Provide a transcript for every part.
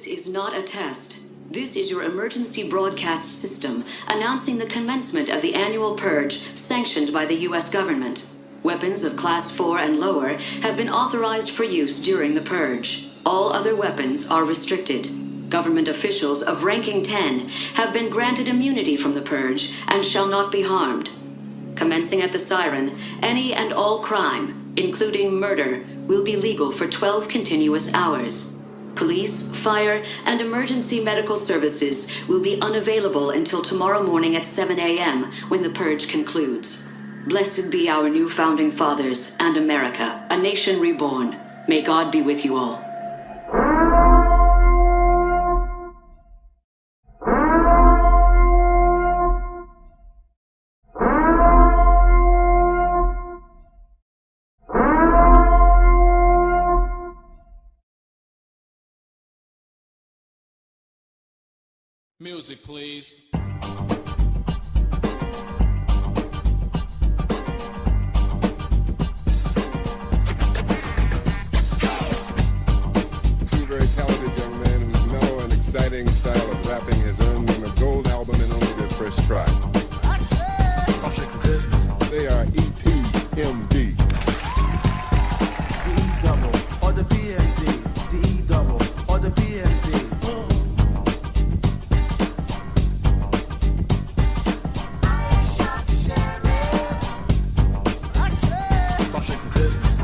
This is not a test. This is your emergency broadcast system announcing the commencement of the annual purge sanctioned by the U.S. government. Weapons of Class 4 and lower have been authorized for use during the purge. All other weapons are restricted. Government officials of ranking 10 have been granted immunity from the purge and shall not be harmed. Commencing at the siren, any and all crime, including murder, will be legal for 12 continuous hours. Police, fire, and emergency medical services will be unavailable until tomorrow morning at 7 a.m. when the purge concludes. Blessed be our new founding fathers and America, a nation reborn. May God be with you all. Music, please. Very talented young man whose mellow and exciting style of rapping has earned them a gold album in only their first try. I'm shaking business. They are EPMD. The E double or the PMD. The E double or the PMD. I'm shaking business.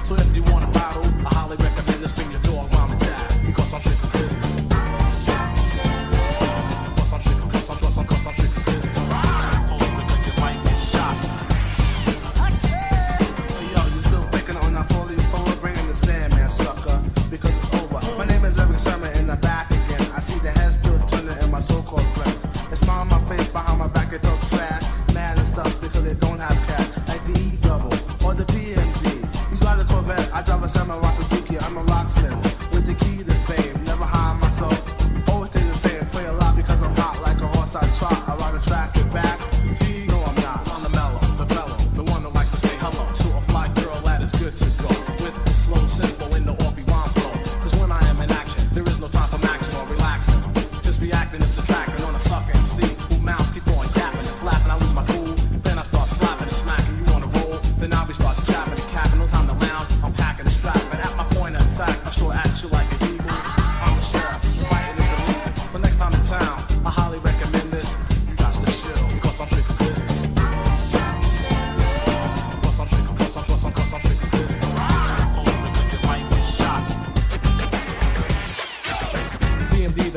So if you want to battle, I highly recommend this, bring your dog, mom, and dad, because I'm shaking business.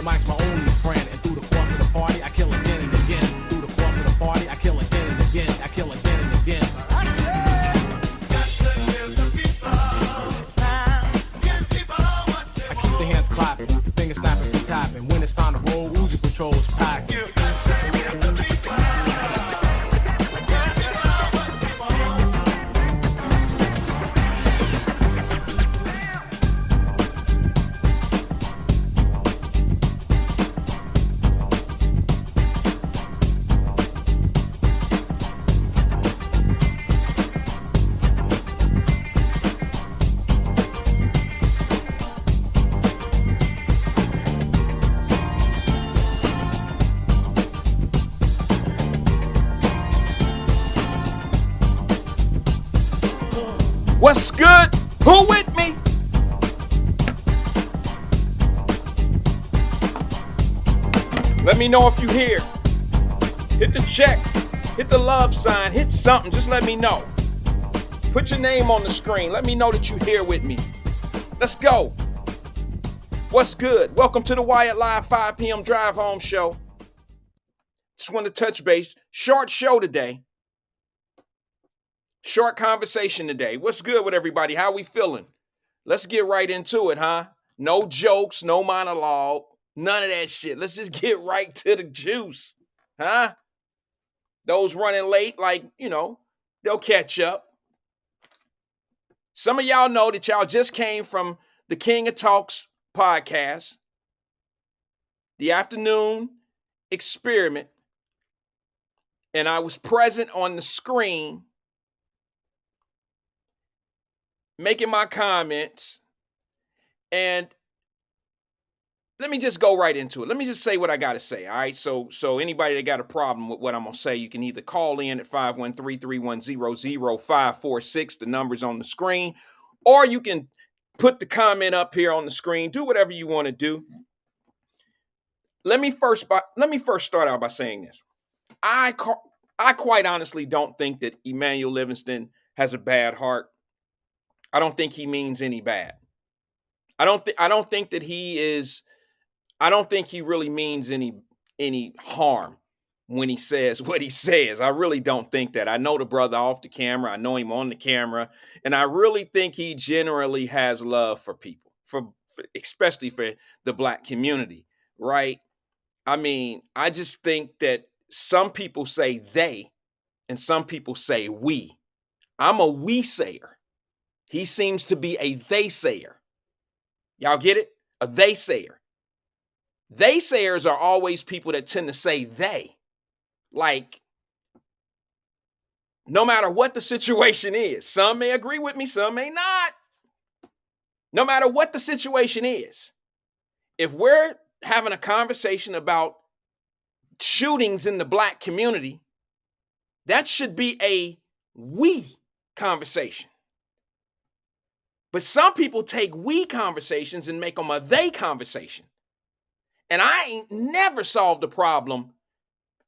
mic's my only friend. And through the course of the party, I kill again and again. Through the course of the party, I kill again and again. I kill again and again. I keep the hands clapping, the fingers snapping for tapping. When it's time to roll, Uzi patrols packed. What's good? Who with me? Let me know if you here. Hit the check, hit the love sign, hit something, just let me know. Put your name on the screen, let me know that you here with me. Let's go. What's good? Welcome to the Wyatt Live 5 p.m. Drive Home Show. Just want to touch base. Short show today. Short conversation today. What's good with everybody? How we feeling? Let's get right into it, huh? No jokes, no monologue, none of that shit. Let's just get right to the juice, huh? Those running late, like, they'll catch up. Some of y'all know that y'all just came from the King of Talks podcast, the afternoon experiment, and I was present on the screen making my comments, and let me just go right into it. Let me just say what I got to say, all right? So anybody that got a problem with what I'm going to say, you can either call in at 513-310-0546, the number's on the screen, or you can put the comment up here on the screen. Do whatever you want to do. Let me first start out by saying this. I quite honestly don't think that Emmanuel Livingston has a bad heart. I don't think he means any bad. I don't think he really means any harm when he says what he says. I really don't think that. I know the brother off the camera. I know him on the camera. And I really think he generally has love for people, for especially for the Black community, right? I mean, I just think that some people say they and some people say we. I'm a we sayer. He seems to be a they sayer. Y'all get it? A they sayer. They sayers are always people that tend to say they. Like, no matter what the situation is. Some may agree with me, some may not. No matter what the situation is. If we're having a conversation about shootings in the Black community, that should be a we conversation. But some people take we conversations and make them a they conversation. And I ain't never solved a problem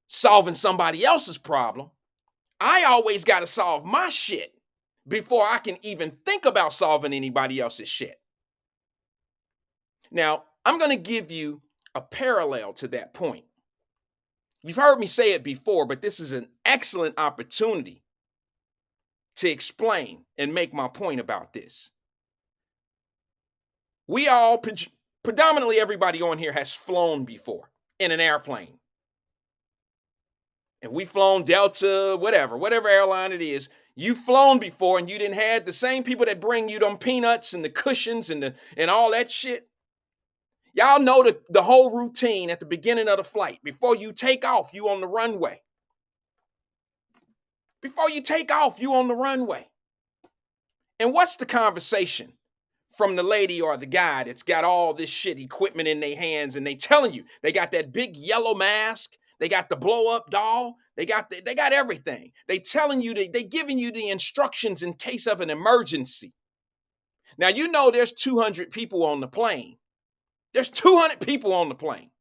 solving somebody else's problem. I always got to solve my shit before I can even think about solving anybody else's shit. Now, I'm going to give you a parallel to that point. You've heard me say it before, but this is an excellent opportunity to explain and make my point about this. We all, predominantly everybody on here has flown before in an airplane. And we've flown Delta, whatever airline it is. You've flown before and you didn't have the same people that bring you them peanuts and the cushions and all that shit. Y'all know the whole routine at the beginning of the flight. Before you take off, you on the runway. Before you take off, you on the runway. And what's the conversation from the lady or the guy that's got all this shit equipment in their hands and they telling you they got that big yellow mask, they got the blow up doll, they got everything. They telling you they giving you the instructions in case of an emergency. Now you know there's 200 people on the plane. There's 200 people on the plane.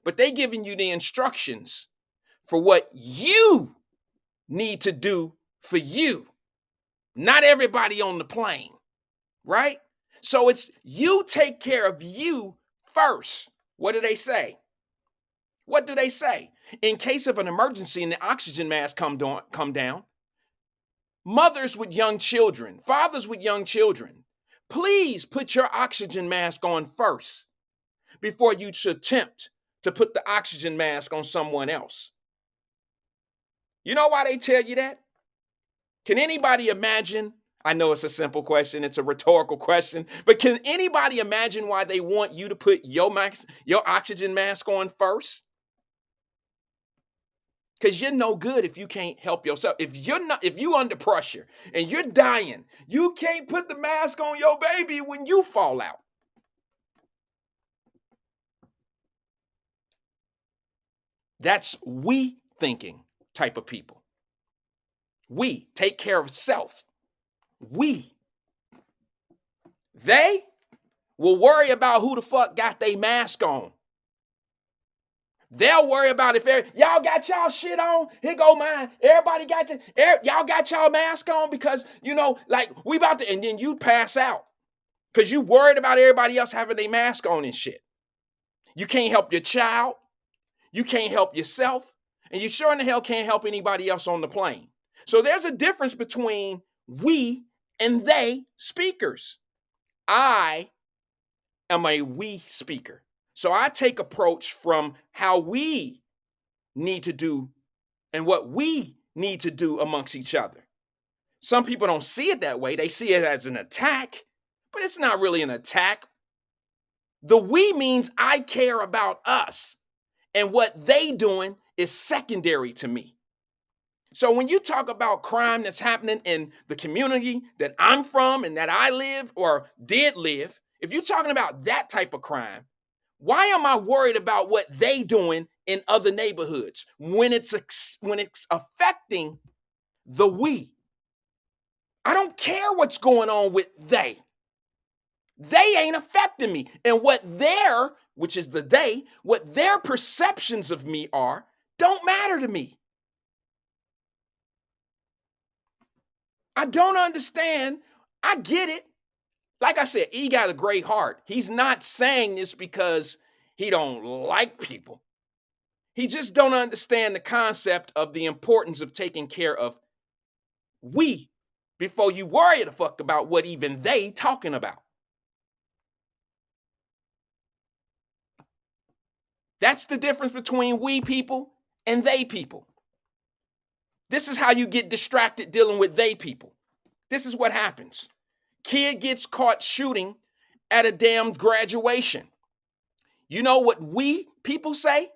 But they giving you the instructions for what you need to do for you. Not everybody on the plane. Right? So it's you take care of you first. What do they say? What do they say? In case of an emergency and the oxygen mask come down, mothers with young children, fathers with young children, please put your oxygen mask on first before you should attempt to put the oxygen mask on someone else. You know why they tell you that? Can anybody imagine? I know it's a simple question, it's a rhetorical question, but can anybody imagine why they want you to put your oxygen mask on first? Because you're no good if you can't help yourself. If you under pressure and you're dying, you can't put the mask on your baby when you fall out. That's we thinking type of people. We take care of self. They will worry about who the fuck got their mask on. They'll worry about if y'all got y'all shit on. Here go mine. Everybody got y'all got y'all mask on because, like we about to, and then you pass out because you worried about everybody else having their mask on and shit. You can't help your child. You can't help yourself. And you sure in the hell can't help anybody else on the plane. So there's a difference between we and they speakers. I am a we speaker. So I take approach from how we need to do and what we need to do amongst each other. Some people don't see it that way. They see it as an attack, but it's not really an attack. The we means I care about us, and what they doing is secondary to me. So when you talk about crime that's happening in the community that I'm from and that I live or did live, if you're talking about that type of crime, why am I worried about what they doing in other neighborhoods when it's affecting the we? I don't care what's going on with they. They ain't affecting me. And what their perceptions of me are, don't matter to me. I don't understand. I get it. Like I said, he got a great heart. He's not saying this because he don't like people. He just don't understand the concept of the importance of taking care of we before you worry the fuck about what even they talking about. That's the difference between we people and they people. This is how you get distracted dealing with they people. This is what happens. Kid gets caught shooting at a damn graduation. You know what we people say?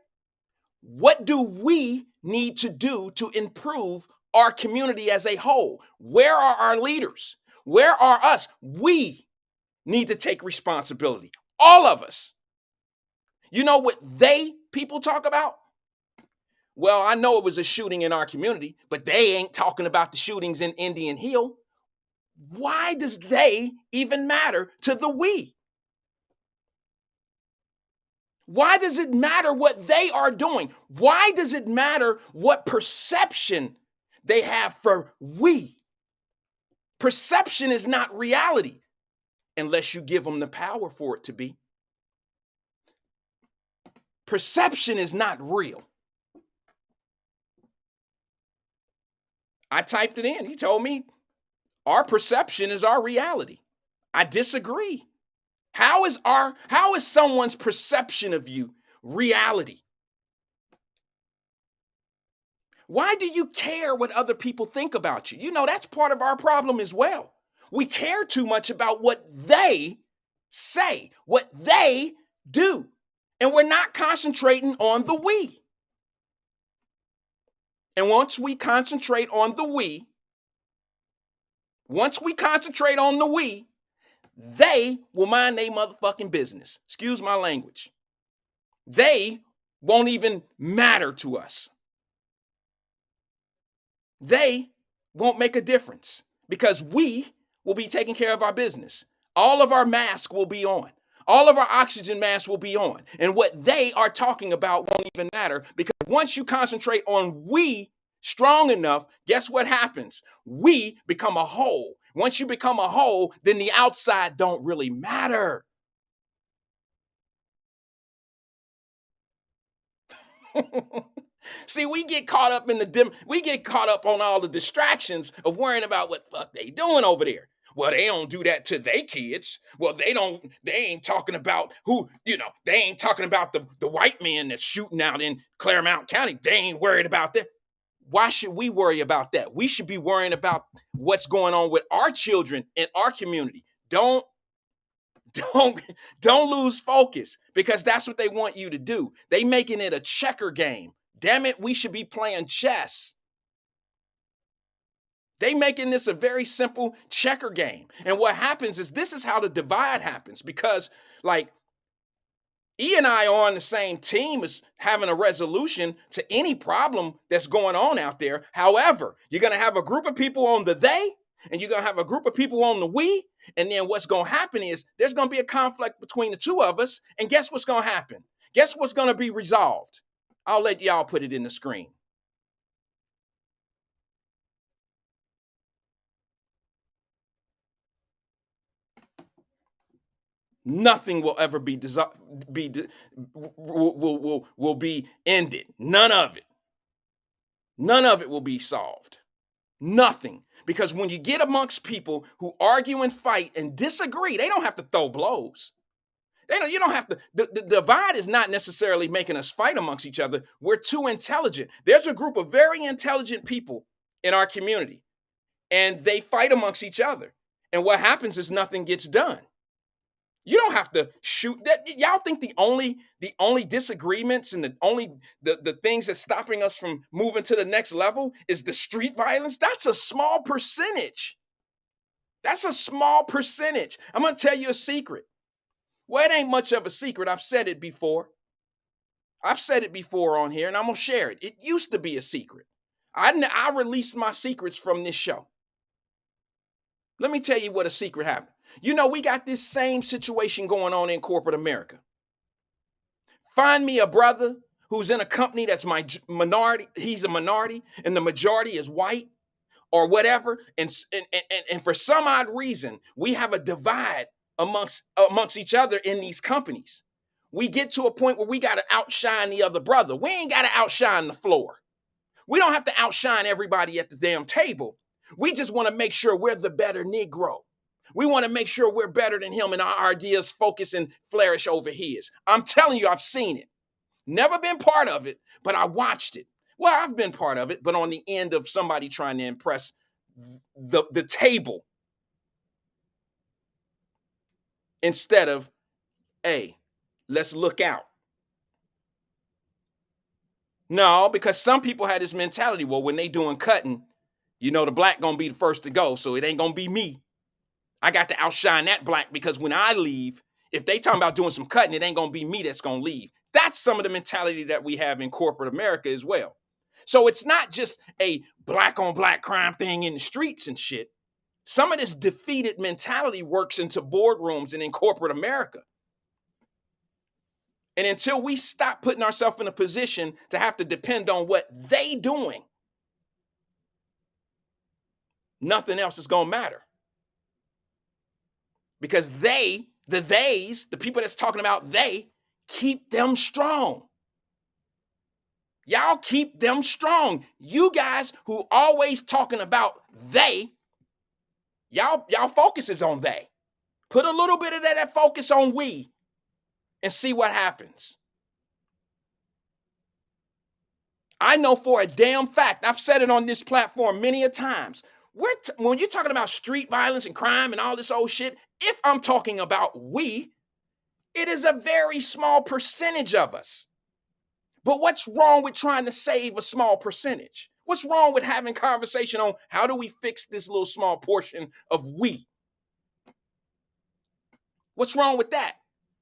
What do we need to do to improve our community as a whole? Where are our leaders? Where are us? We need to take responsibility. All of us. You know what they people talk about? Well, I know it was a shooting in our community, but they ain't talking about the shootings in Indian Hill. Why does they even matter to the we? Why does it matter what they are doing? Why does it matter what perception they have for we? Perception is not reality unless you give them the power for it to be. Perception is not real. I typed it in. He told me our perception is our reality. I disagree. How is someone's perception of you reality? Why do you care what other people think about you? You know, that's part of our problem as well. We care too much about what they say, what they do, and we're not concentrating on the we. And once we concentrate on the we, they will mind their motherfucking business. Excuse my language. They won't even matter to us. They won't make a difference because we will be taking care of our business. All of our masks will be on. All of our oxygen masks will be on. And what they are talking about won't even matter because once you concentrate on we strong enough, guess what happens? We become a whole. Once you become a whole, then the outside don't really matter. See, we get caught up on all the distractions of worrying about what the fuck they doing over there. Well, they don't do that to their kids. Well, they ain't talking about they ain't talking about the white man that's shooting out in Claremont County. They ain't worried about that. Why should we worry about that? We should be worrying about what's going on with our children in our community. Don't lose focus, because that's what they want you to do. They making it a checker game. Damn it, we should be playing chess. They making this a very simple checker game. And what happens is, this is how the divide happens, because like E and I are on the same team as having a resolution to any problem that's going on out there. However, you're going to have a group of people on the they, and you're going to have a group of people on the we. And then what's going to happen is there's going to be a conflict between the two of us. And guess what's going to happen? Guess what's going to be resolved? I'll let y'all put it in the screen. Nothing will ever be will be ended. None of it. None of it will be solved. Nothing. Because when you get amongst people who argue and fight and disagree, they don't have to throw blows. You don't have to. The divide is not necessarily making us fight amongst each other. We're too intelligent. There's a group of very intelligent people in our community, and they fight amongst each other. And what happens is nothing gets done. You don't have to shoot that. Y'all think the only disagreements and the things that's stopping us from moving to the next level is the street violence? That's a small percentage. That's a small percentage. I'm going to tell you a secret. Well, it ain't much of a secret. I've said it before. I've said it before on here, and I'm going to share it. It used to be a secret. I released my secrets from this show. Let me tell you what a secret happened. You know, we got this same situation going on in corporate America. Find me a brother who's in a company that's my minority. He's a minority, and the majority is white or whatever. And for some odd reason, we have a divide amongst each other in these companies. We get to a point where we got to outshine the other brother. We ain't got to outshine the floor. We don't have to outshine everybody at the damn table. We just want to make sure we're the better Negro. We want to make sure we're better than him and our ideas focus and flourish over his. I'm telling you, I've seen it. Never been part of it, but I watched it. Well, I've been part of it, but on the end of somebody trying to impress the table instead of, hey, let's look out. No, because some people had this mentality, well, when they doing cutting, you know, the black gonna be the first to go, so it ain't gonna be me. I got to outshine that black, because when I leave, if they talking about doing some cutting, it ain't gonna be me that's gonna leave. That's some of the mentality that we have in corporate America as well. So it's not just a black on black crime thing in the streets and shit. Some of this defeated mentality works into boardrooms and in corporate America. And until we stop putting ourselves in a position to have to depend on what they doing, nothing else is gonna matter. Because the people that's talking about they, keep them strong. Y'all keep them strong. You guys who always talking about they, y'all focus is on they. Put a little bit of that focus on we and see what happens. I know for a damn fact, I've said it on this platform many a times, when you're talking about street violence and crime and all this old shit, if I'm talking about we, it is a very small percentage of us. But what's wrong with trying to save a small percentage? What's wrong with having conversation on how do we fix this little small portion of we? What's wrong with that?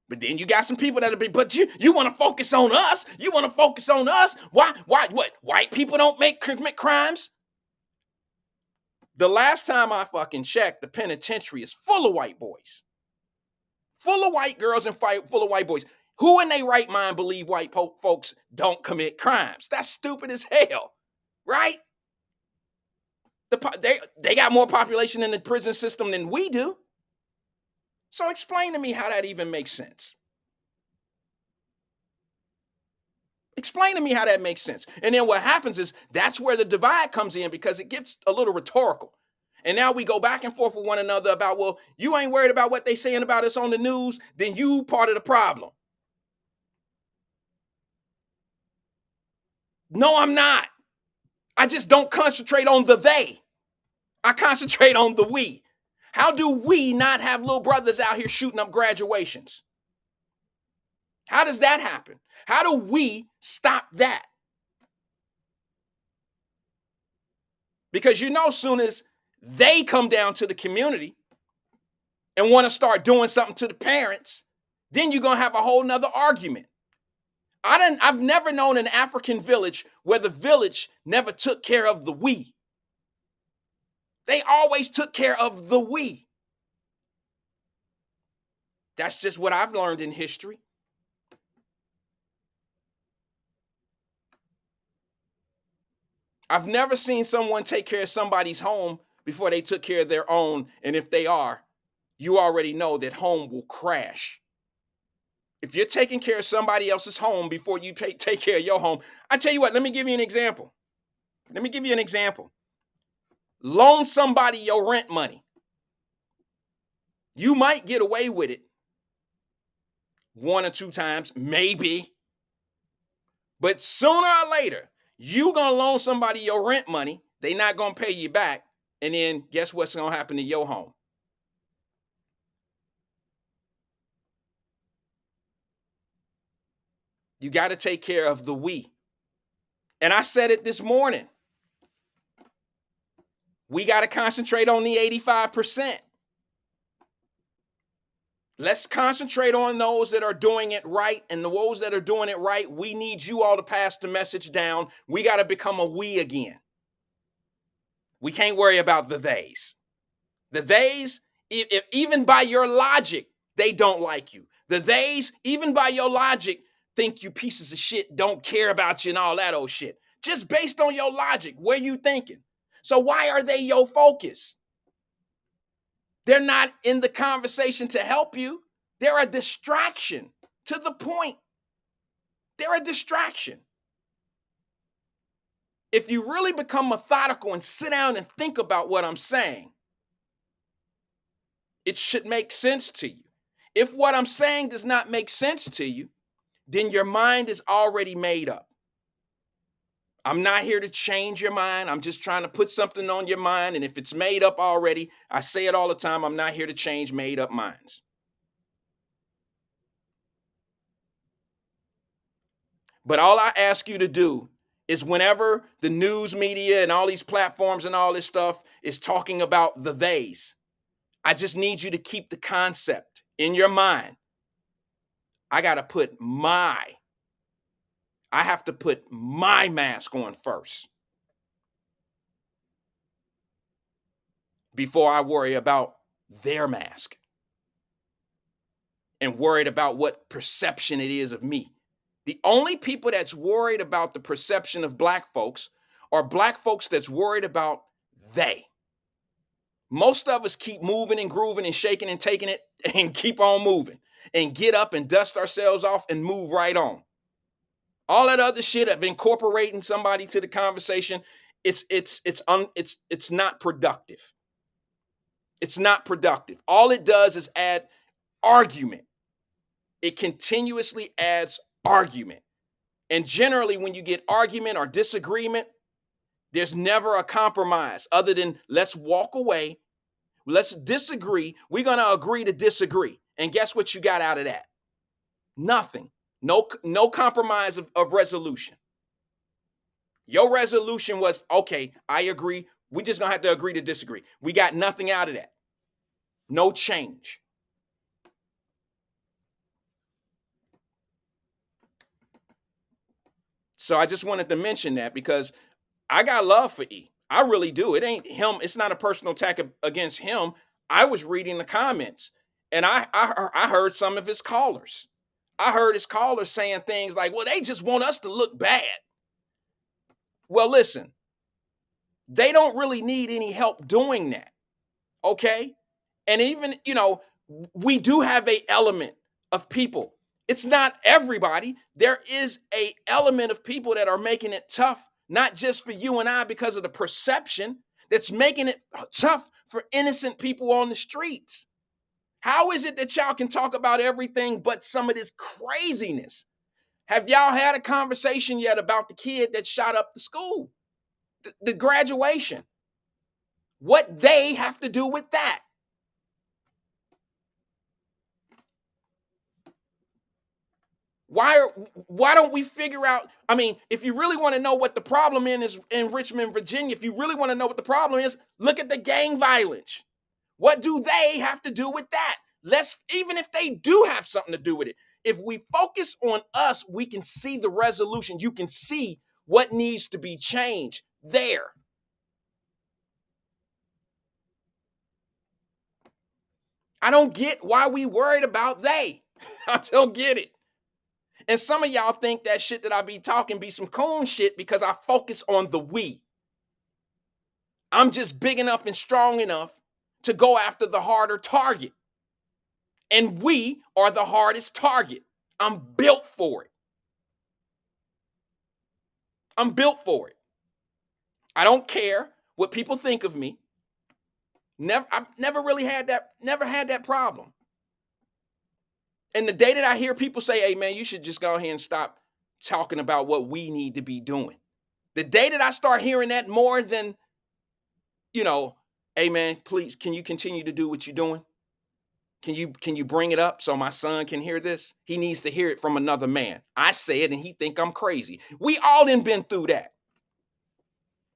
But then you got some people that'll be, but you want to focus on us? You want to focus on us? Why, what? White people don't commit crimes? The last time I fucking checked, the penitentiary is full of white boys. Full of white girls and full of white boys. Who in their right mind believe white folks don't commit crimes? That's stupid as hell, right? They got more population in the prison system than we do. So explain to me how that even makes sense. Explain to me how that makes sense. And then what happens is that's where the divide comes in, because it gets a little rhetorical. And now we go back and forth with one another about, well, you ain't worried about what they saying about us on the news, then you part of the problem. No, I'm not. I just don't concentrate on the they. I concentrate on the we. How do we not have little brothers out here shooting up graduations? How does that happen? How do we stop that? Because soon as they come down to the community and want to start doing something to the parents, then you're going to have a whole nother argument. I've never known an African village where the village never took care of the we. They always took care of the we. That's just what I've learned in history. I've never seen someone take care of somebody's home before they took care of their own. And if they are, you already know that home will crash. If you're taking care of somebody else's home before you take care of your home, I tell you what, let me give you an example. Loan somebody your rent money. You might get away with it 1 or 2 times, maybe. But sooner or later, you gonna loan somebody your rent money, they not gonna pay you back, and then guess what's gonna happen to your home? You got to take care of the we. And I said it this morning. We got to concentrate on the 85%. Let's concentrate on those that are doing it right, and those that are doing it right, we need you all to pass the message down. We got to become a we again. We can't worry about the theys. The theys, if even by your logic, they don't like you. The theys, even by your logic, think you pieces of shit, don't care about you and all that old shit. Just based on your logic, where you thinking? So why are they your focus? They're not in the conversation to help you. They're a distraction. To the point. They're a distraction. If you really become methodical and sit down and think about what I'm saying, it should make sense to you. If what I'm saying does not make sense to you, then your mind is already made up. I'm not here to change your mind. I'm just trying to put something on your mind. And if it's made up already, I say it all the time, I'm not here to change made up minds. But all I ask you to do is whenever the news media and all these platforms and all this stuff is talking about the theys, I just need you to keep the concept in your mind. I have to put my mask on first before I worry about their mask and worried about what perception it is of me. The only people that's worried about the perception of black folks are black folks that's worried about they. Most of us keep moving and grooving and shaking and taking it and keep on moving and get up and dust ourselves off and move right on. All that other shit of incorporating somebody to the conversation, it's not productive. It's not productive. All it does is add argument. It continuously adds argument. And generally, when you get argument or disagreement, there's never a compromise other than let's walk away. Let's disagree. We're going to agree to disagree. And guess what you got out of that? Nothing. No compromise of resolution. Your resolution was, okay, I agree. We just gonna have to agree to disagree. We got nothing out of that. No change. So I just wanted to mention that because I got love for E. I really do. It ain't him. It's not a personal attack against him. I was reading the comments and I heard some of his callers. I heard his callers saying things like, well, they just want us to look bad. Well, listen, they don't really need any help doing that. Okay. And even, we do have an element of people It's not everybody. There is a element of people that are making it tough, not just for you and I because of the perception, that's making it tough for innocent people on the streets. How is it that y'all can talk about everything but some of this craziness? Have y'all had a conversation yet about the kid that shot up the school? The graduation? What they have to do with that? Why don't we figure out? I mean, if you really want to know what the problem is in Richmond, Virginia, if you really want to know what the problem is, look at the gang violence. What do they have to do with that? Even if they do have something to do with it, if we focus on us, we can see the resolution. You can see what needs to be changed there. I don't get why we worried about they. I don't get it. And some of y'all think that shit that I be talking be some coon shit because I focus on the we. I'm just big enough and strong enough to go after the harder target. And we are the hardest target. I'm built for it. I'm built for it. I don't care what people think of me. I've never really had that problem. And the day that I hear people say, hey man, you should just go ahead and stop talking about what we need to be doing. The day that I start hearing that more than, hey man, please, can you continue to do what you're doing? Can you bring it up so my son can hear this? He needs to hear it from another man. I say it and he think I'm crazy. We all done been through that.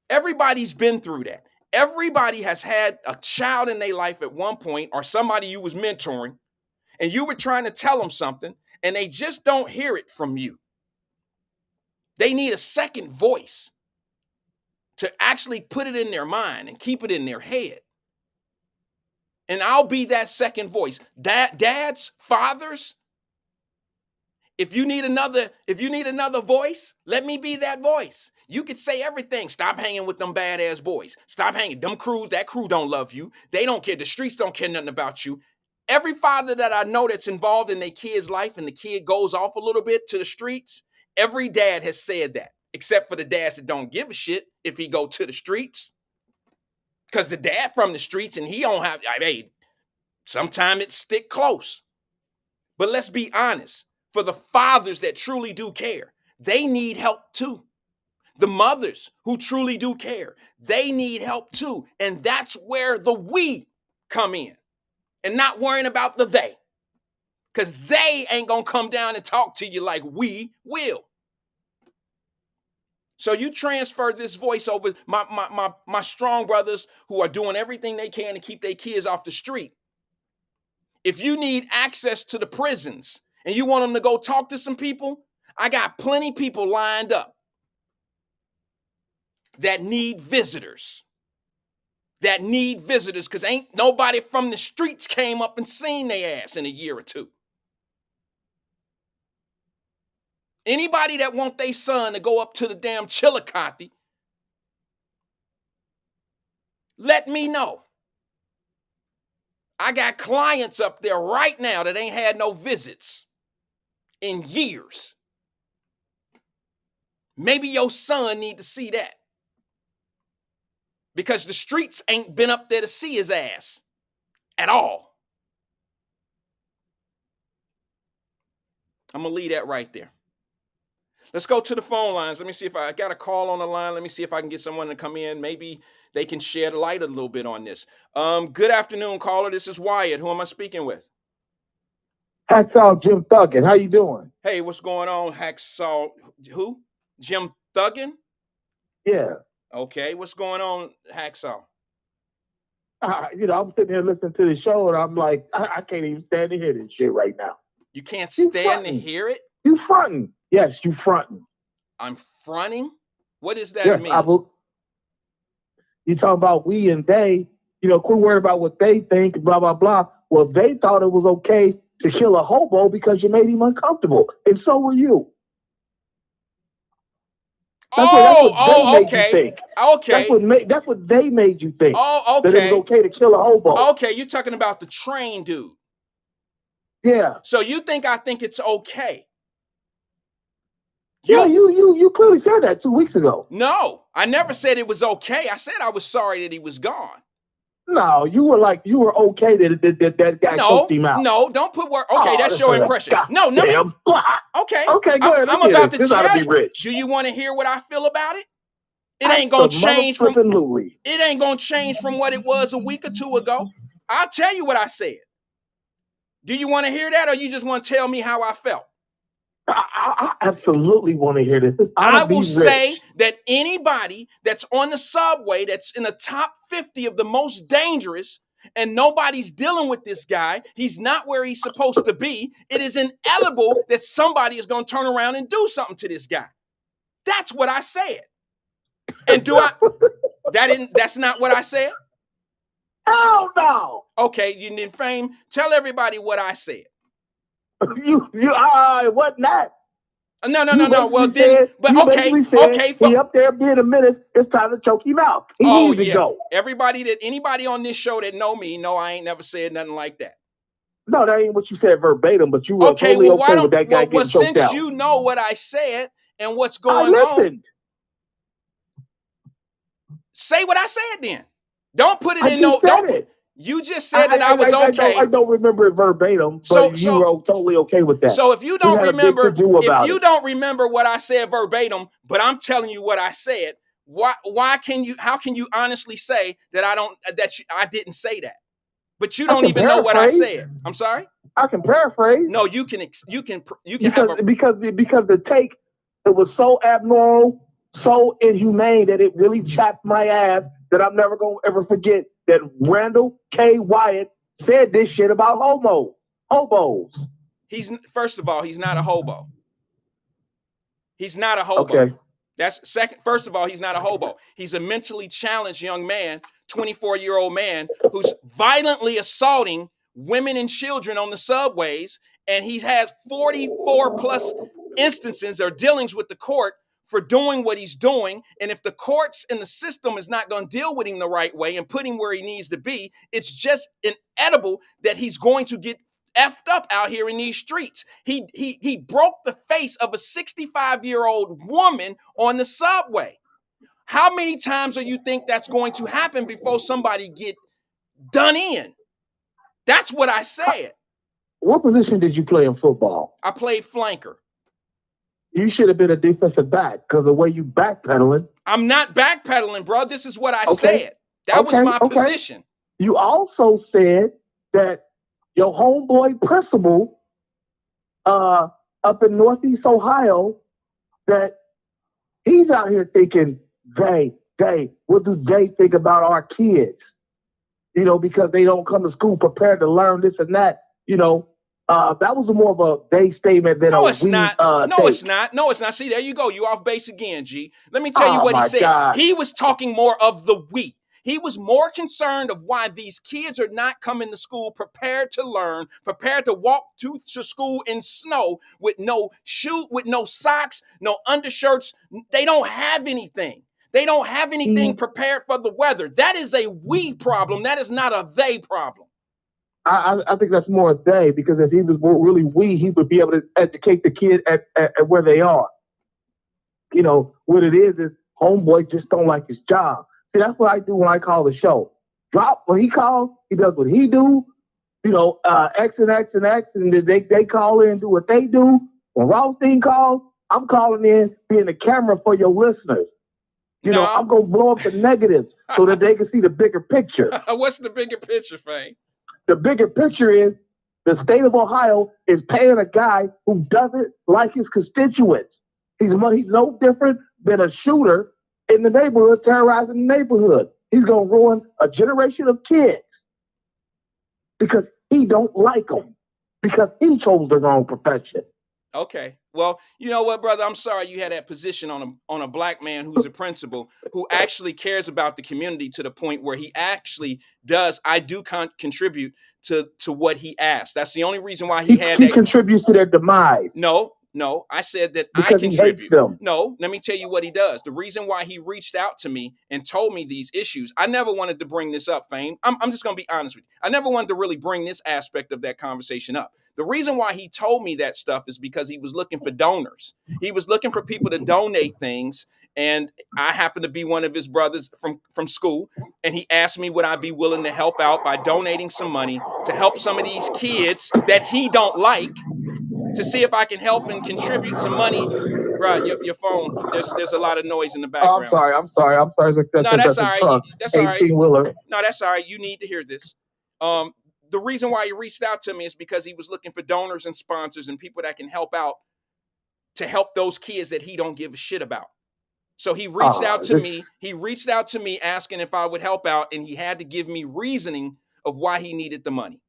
Everybody's been through that. Everybody has had a child in their life at one point or somebody you was mentoring and you were trying to tell them something and they just don't hear it from you. They need a second voice to actually put it in their mind and keep it in their head. And I'll be that second voice. Dads, fathers, if you need another voice, let me be that voice. You could say everything. Stop hanging with them badass boys. Stop hanging. Them crews, that crew don't love you. They don't care. The streets don't care nothing about you. Every father that I know that's involved in their kid's life and the kid goes off a little bit to the streets, every dad has said that, except for the dads that don't give a shit if he go to the streets. Because the dad from the streets and he don't have, hey, sometimes it stick close. But let's be honest, for the fathers that truly do care, they need help too. The mothers who truly do care, they need help too. And that's where the we come in and not worrying about the they. Because they ain't going to come down and talk to you like we will. So you transfer this voice over my strong brothers who are doing everything they can to keep their kids off the street. If you need access to the prisons and you want them to go talk to some people, I got plenty of people lined up that need visitors. Because ain't nobody from the streets came up and seen their ass in a year or two. Anybody that want their son to go up to the damn Chillicothe, let me know. I got clients up there right now that ain't had no visits in years. Maybe your son need to see that. Because the streets ain't been up there to see his ass at all. I'm going to leave that right there. Let's go to the phone lines. Let me see if I got a call on the line. Let me see if I can get someone to come in. Maybe they can shed light a little bit on this. Good afternoon, caller. This is Wyatt. Who am I speaking with? Hacksaw Jim Thuggin. How you doing? Hey, what's going on, Hacksaw? Who? Jim Thuggin? Yeah. Okay, what's going on, Hacksaw? I'm sitting here listening to the show, and I'm like, I can't even stand to hear this shit right now. You can't stand to hear it? You fronting. Yes, you fronting. I'm fronting? What does that mean? You talking about we and they, quit worrying about what they think, blah, blah, blah. Well, they thought it was okay to kill a hobo because you made him uncomfortable, and so were you. That's what they made you think. Okay. That's what they made you think. Oh, okay. That it was okay to kill a hobo. Okay, you're talking about the train dude. Yeah. So you think I think it's okay? Yeah, you clearly said that 2 weeks ago. No, I never said it was okay. I said I was sorry that he was gone. No, you were okay that guy choked him out. No, don't put word. Okay, that's your impression. No, let me. Okay, Okay, go ahead. I'm about to This ought to tell be you. rich. Do you want to hear what I feel about it? It ain't gonna change from. It ain't gonna change from what it was a week or two ago. I'll tell you what I said. Do you want to hear that, or you just want to tell me how I felt? I absolutely want to hear this. I will say that anybody that's on the subway that's in the top 50 of the most dangerous, and nobody's dealing with this guy, he's not where he's supposed to be, it is inevitable that somebody is going to turn around and do something to this guy. That's what I said. And that's not what I said? Hell no. Okay, you didn't frame. Tell everybody what I said. It wasn't that. No. Well, then, but okay. He up there being a menace. It's time to choke him out. He needs to go. Anybody on this show that know me, know I ain't never said nothing like that. No, that ain't what you said verbatim. But you were totally okay with that guy getting choked out. Since you know what I said and what's going on, say what I said. Then don't put it in no. Don't. You just said that I was okay. I don't remember it verbatim, but you were totally okay with that. So if you don't remember what I said verbatim, but I'm telling you what I said, how can you honestly say that I didn't say that? But you don't even know what I said. I'm sorry? I can paraphrase. No, you can because the take, it was so abnormal, so inhumane that it really chapped my ass that I'm never gonna ever forget that Randall K. Wyatt said this shit about hobos. First of all, he's not a hobo. He's not a hobo. Okay. That's second. First of all, he's not a hobo. He's a mentally challenged young man, 24-year-old man who's violently assaulting women and children on the subways, and he has 44 plus instances or dealings with the court for doing what he's doing. And if the courts and the system is not going to deal with him the right way and put him where he needs to be, it's just inevitable that he's going to get effed up out here in these streets. He broke the face of a 65-year-old woman on the subway. How many times do you think that's going to happen before somebody get done in? That's what I said. What position did you play in football? I played flanker. You should have been a defensive back because the way you backpedaling. I'm not backpedaling, bro. This is what I said. That was my position. You also said that your homeboy principal up in Northeast Ohio, that he's out here thinking, what do they think about our kids? You know, because they don't come to school prepared to learn this and that, you know. That was more of a they statement than it's not. It's not. See, there you go. You off base again, G. Let me tell you what he said. God. He was talking more of the we. He was more concerned of why these kids are not coming to school prepared to learn, prepared to walk to school in snow with no shoe, with no socks, no undershirts. They don't have anything. They don't have anything prepared for the weather. That is a we problem. That is not a they problem. I think that's more they, because if he was really we, he would be able to educate the kid at where they are. You know, what it is homeboy just don't like his job. See, that's what I do when I call the show. When he calls, he does what he do. You know, X and X and X, and they call in and do what they do. When Rothstein calls, I'm calling in, being the camera for your listeners. You know, I'm going to blow up the negatives so that they can see the bigger picture. What's the bigger picture, Fane? The bigger picture is the state of Ohio is paying a guy who doesn't like his constituents. He's no different than a shooter in the neighborhood terrorizing the neighborhood. He's going to ruin a generation of kids because he don't like them, because he chose the wrong profession. Okay. Well, you know what, brother? I'm sorry you had that position on a black man who's a principal who actually cares about the community to the point where he actually does. I do contribute to what he asked. That's the only reason why he had that. He contributes to their demise. No, No, I said that I because he hates contribute. them. No, let me tell you what he does. The reason why he reached out to me and told me these issues, I never wanted to bring this up, Fame. I'm just going to be honest with you. I never wanted to really bring this aspect of that conversation up. The reason why he told me that stuff is because he was looking for donors. He was looking for people to donate things. And I happen to be one of his brothers from school. And he asked me, would I be willing to help out by donating some money to help some of these kids that he don't like, to see if I can help and contribute some money. Bro, your phone, there's a lot of noise in the Oh, background. I'm sorry. No, that's all right. Truck, That's all right. 18-wheeler. No, that's all right. You need to hear this. The reason why he reached out to me is because he was looking for donors and sponsors and people that can help out to help those kids that he don't give a shit about. So he reached out to me. He reached out to me asking if I would help out, and he had to give me reasoning of why he needed the money.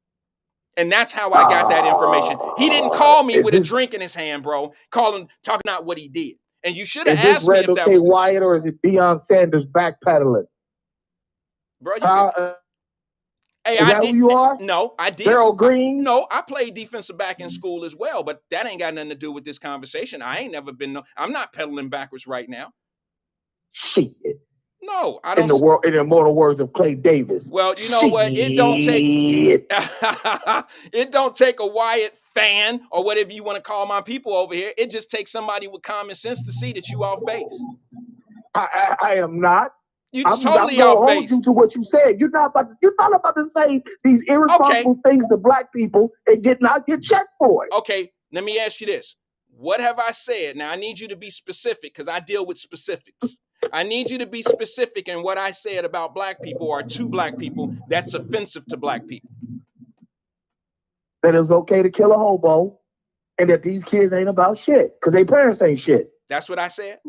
And that's how I got that information. He didn't call me with a drink in his hand, bro, talking about what he did. And you should have asked me if that was Wyatt, or is it Deion Sanders backpedaling? Bro, Is that who you are? No, I did. Daryl Green? No, I played defensive back in school as well, but that ain't got nothing to do with this conversation. I ain't never been. I'm not pedaling backwards right now. Shit. No, I don't. In the immortal words of Clay Davis. Well, you know what? It don't take. It don't take a Wyatt fan or whatever you want to call my people over here. It just takes somebody with common sense to see that you off base. I am not. You're totally off base. You to what you said. You're not about to say these irresponsible things to black people and not get checked for it. Okay, let me ask you this. What have I said? Now I need you to be specific because I deal with specifics. I need you to be specific in what I said about black people or to black people that's offensive to black people. That it's okay to kill a hobo and that these kids ain't about shit because their parents ain't shit. That's what I said?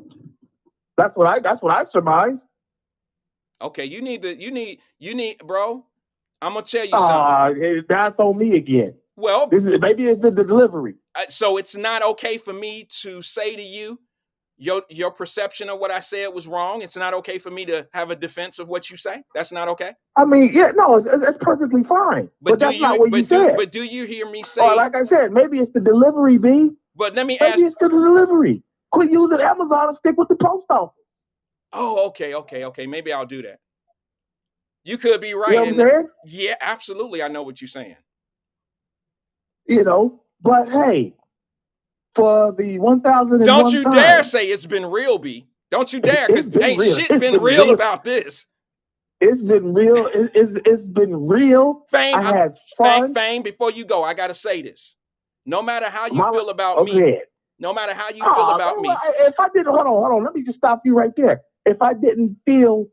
That's what I surmised. Okay, you need, bro. I'm going to tell you something. That's on me again. Well, maybe it's the delivery. So it's not okay for me to say to you, your perception of what I said was wrong. It's not okay for me to have a defense of what you say. That's not okay. I mean, yeah, no, it's perfectly fine. But that's not what you said. But do you hear me say? Like I said, maybe it's the delivery, B. But let me ask. Maybe it's the delivery. Quit using Amazon and stick with the post office. Oh, okay. Maybe I'll do that. You could be right. You know what I'm saying? Yeah, absolutely. I know what you're saying. But hey. For the 1,001 Don't you dare say it's been real, B. Don't you dare, because ain't shit been real about this. It's been real. It's been real. Fame, I had fun. Fame, before you go, I got to say this. No matter how you feel about me, no matter how you feel about me. If I didn't, hold on. Let me just stop you right there. If I didn't feel,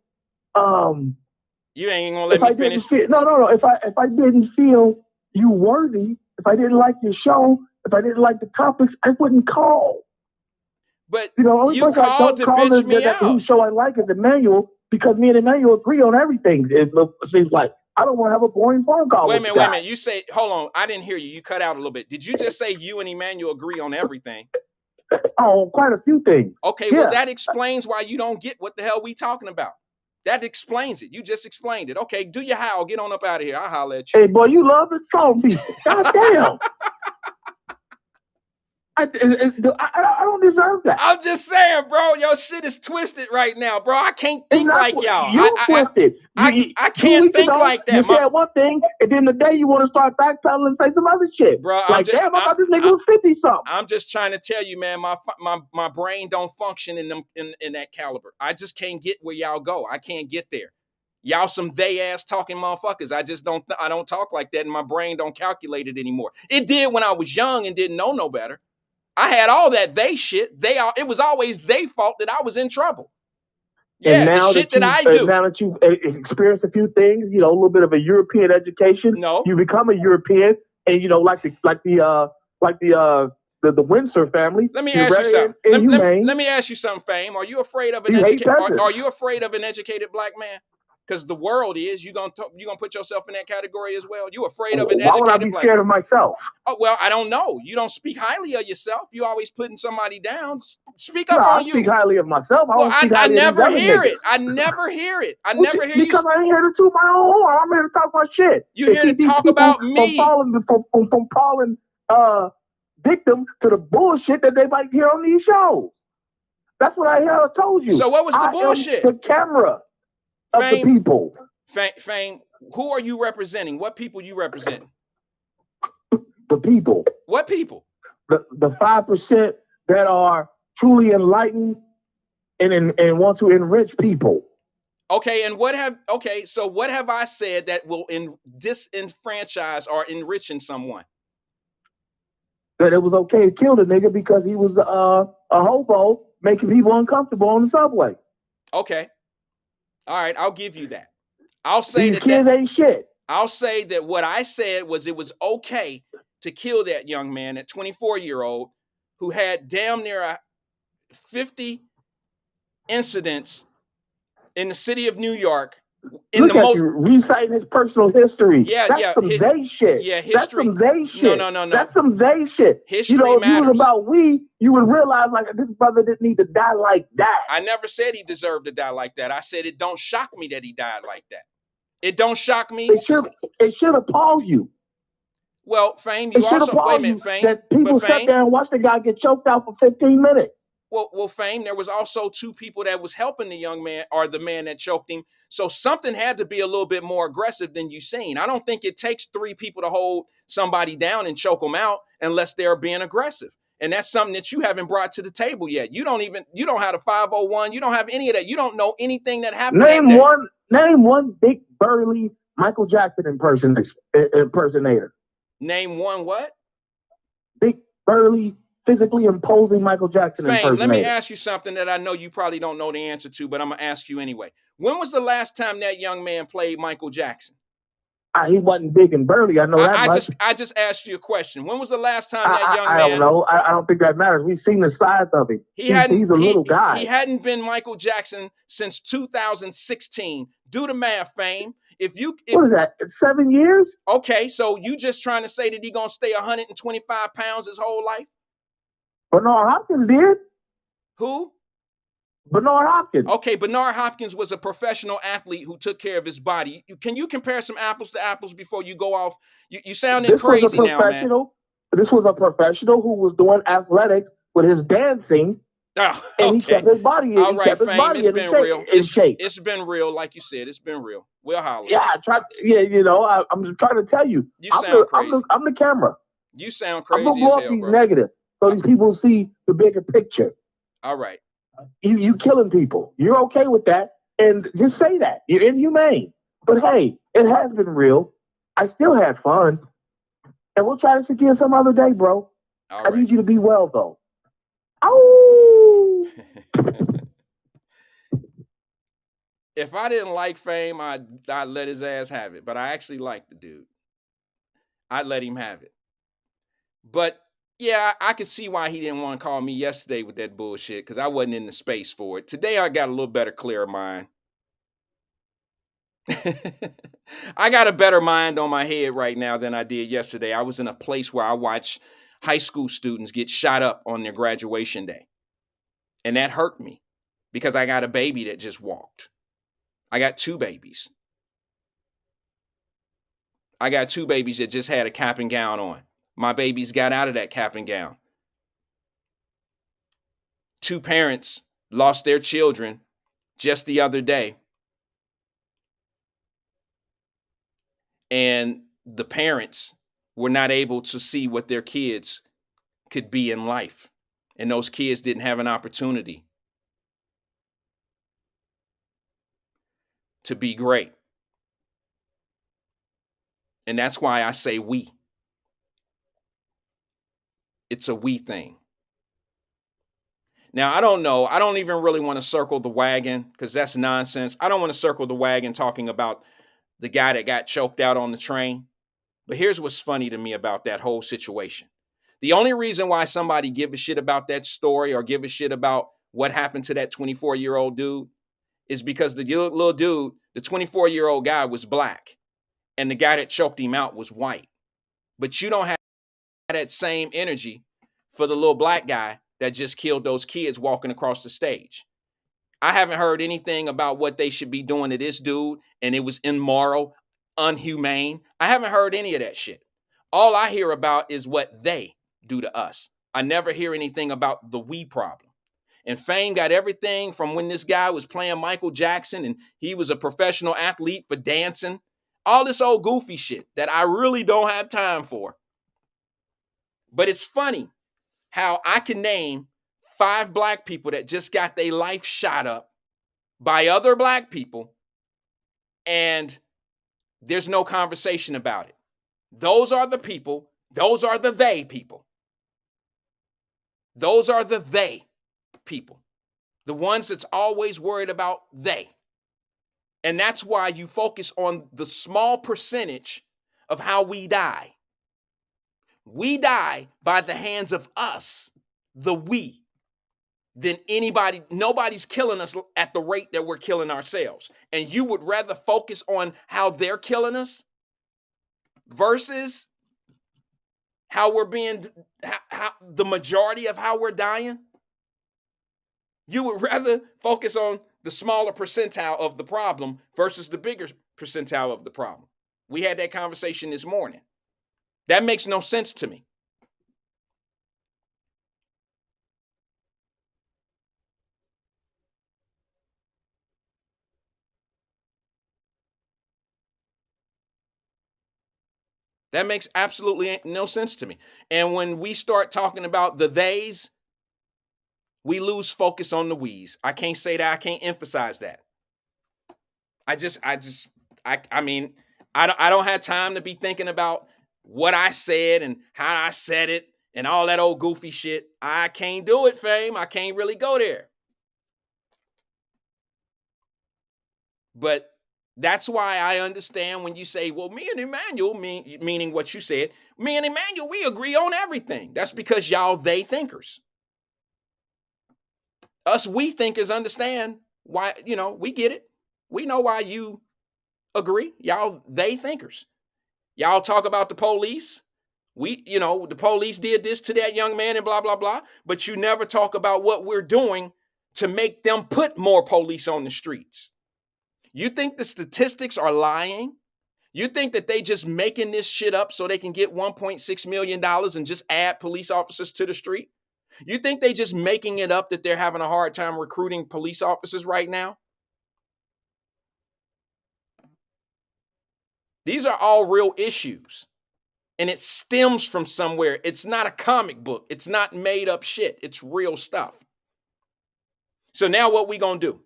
you ain't gonna let me finish. No. If I didn't feel you worthy, if I didn't like your show, if I didn't like the topics, I wouldn't call. But only you called to bitch me out. Whose show I like is Emmanuel because me and Emmanuel agree on everything. It seems like I don't want to have a boring phone call. Wait a minute. You say, hold on. I didn't hear you. You cut out a little bit. Did you just say you and Emmanuel agree on everything? Oh, quite a few things. Okay, yeah. Well, that explains why you don't get what the hell we talking about. That explains it. You just explained it. Okay, do your howl. Get on up out of here. I'll holler at you. Hey, boy, you love insulting people. God damn. I don't deserve that. I'm just saying, bro. Your shit is twisted right now, bro. I can't think like y'all. You're twisted. I can't think like that. You said one thing, and then the day you want to start backpedaling and say some other shit. Bro, I thought this nigga was 50-something. I'm just trying to tell you, man, my brain don't function in that caliber. I just can't get where y'all go. I can't get there. Y'all some they-ass talking motherfuckers. I don't talk like that, and my brain don't calculate it anymore. It did when I was young and didn't know no better. I had all that they shit. It was always their fault that I was in trouble. Yeah, the shit that I do. Now that you've experienced a few things, a little bit of a European education. No, you become a European, and like the Windsor family. Let me ask you something. Let me ask you something, Fame. Are you afraid of Are you afraid of an educated black man? Because the world is, you gonna put yourself in that category as well. You afraid of an educated black man? Why would I be scared of myself? Oh, well, I don't know. You don't speak highly of yourself. You always putting somebody down. Speak up on you. I speak highly of myself. I never hear it. I never hear it. I never hear you. Because I ain't here to toot my own horn. I'm here to talk my shit. You here to talk about me. From falling victim to the bullshit that they might hear on these shows. That's what I told you. So what was the I bullshit? am the camera of Fame, the people. Fame, who are you representing? What people you representing? The people. What people? The 5% that are truly enlightened and want to enrich people. Okay, and so what have I said that will disenfranchise or enriching someone? That it was okay to kill the nigga because he was a hobo making people uncomfortable on the subway. Okay. All right, I'll give you that. I'll say These kids ain't shit. I'll say that what I said was it was okay to kill that young man, that 24-year-old, who had damn near 50 incidents in the city of New York. Look at you reciting his personal history. That's some they shit. Yeah, history. That's some they shit. No. That's some they shit. History if matters. You was about you would realize like this brother didn't need to die like that. I never said he deserved to die like that. I said it don't shock me that he died like that. It don't shock me. It should appall you. Well, Fame, you also wait a minute, Fame. That people sat there and watched the guy get choked out for 15 minutes. Well, Fame, there was also 2 people that was helping the young man or the man that choked him. So something had to be a little bit more aggressive than you seen. I don't think it takes 3 people to hold somebody down and choke them out unless they're being aggressive. And that's something that you haven't brought to the table yet. You don't have a 501. You don't have any of that. You don't know anything that happened. Name one big burly Michael Jackson impersonator. Name one what? Big burly, physically imposing Michael Jackson impersonator. Let me ask you something that I know you probably don't know the answer to, but I'm going to ask you anyway. When was the last time that young man played Michael Jackson? He wasn't big and burly. I know that much. I just asked you a question. When was the last time that young man? I don't know. I don't think that matters. We've seen the size of him. He's a little guy. He hadn't been Michael Jackson since 2016. Do the math, Fame. What is that? 7 years? Okay, so you just trying to say that he gonna stay 125 pounds his whole life? Bernard Hopkins did. Who? Bernard Hopkins. Okay, Bernard Hopkins was a professional athlete who took care of his body. Can you compare some apples to apples before you go off? You sounding crazy now, man. This was a professional who was doing athletics with his dancing. Oh, okay. And he kept his body. All right, Fame. It's been real. It's been real, like you said. It's been real. We'll holler. Yeah, I'm just trying to tell you. You sound crazy. I'm the camera. You sound crazy. I'm gonna blow up these negatives so these people see the bigger picture. All right. You killing people. You're okay with that, and just say that you're inhumane. But hey, it has been real. I still had fun, and we'll try this again some other day, bro. All I right. need you to be well, though. Oh. If I didn't like Fame, I'd let his ass have it. But I actually like the dude. I'd let him have it. But yeah, I could see why he didn't want to call me yesterday with that bullshit, because I wasn't in the space for it. Today I got a little better, clearer mind. I got a better mind on my head right now than I did yesterday. I was in a place where I watched high school students get shot up on their graduation day. And that hurt me because I got a baby that just walked. I got 2 babies. I got 2 babies that just had a cap and gown on. My babies got out of that cap and gown. 2 parents lost their children just the other day. And the parents were not able to see what their kids could be in life. And those kids didn't have an opportunity to be great. And that's why I say we. It's a we thing. Now, I don't know. I don't even really want to circle the wagon because that's nonsense. I don't want to circle the wagon talking about the guy that got choked out on the train. But here's what's funny to me about that whole situation. The only reason why somebody give a shit about that story or give a shit about what happened to that 24-year-old dude is because the little dude, the 24-year-old guy, was black. And the guy that choked him out was white. But you don't have that same energy for the little black guy that just killed those kids walking across the stage. I haven't heard anything about what they should be doing to this dude, and it was immoral, unhumane. I haven't heard any of that shit. All I hear about is what they do to us. I never hear anything about the we problem. And Fame got everything from when this guy was playing Michael Jackson and he was a professional athlete for dancing. All this old goofy shit that I really don't have time for. But it's funny how I can name 5 black people that just got their life shot up by other black people, and there's no conversation about it. Those are the people. Those are the they people. Those are the they people. The ones that's always worried about they. And that's why you focus on the small percentage of how we die. We die by the hands of us, the we, than nobody's killing us at the rate that we're killing ourselves. And you would rather focus on how they're killing us versus how we're being, how the majority of how we're dying? You would rather focus on the smaller percentile of the problem versus the bigger percentile of the problem. We had that conversation this morning. That makes no sense to me. That makes absolutely no sense to me. And when we start talking about the theys, we lose focus on the we's. I can't say that. I can't emphasize that. I mean, I don't have time to be thinking about what I said and how I said it and all that old goofy shit. I can't do it, Fame. I can't really go there. But that's why I understand when you say, well, me and Emmanuel, meaning what you said, me and Emmanuel, we agree on everything. That's because y'all they thinkers. Us we thinkers understand why, we get it. We know why you agree. Y'all they thinkers. Y'all talk about the police. The police did this to that young man and blah, blah, blah. But you never talk about what we're doing to make them put more police on the streets. You think the statistics are lying? You think that they just making this shit up so they can get $1.6 million and just add police officers to the street? You think they just making it up that they're having a hard time recruiting police officers right now? These are all real issues. And it stems from somewhere. It's not a comic book. It's not made up shit. It's real stuff. So now what we gonna do?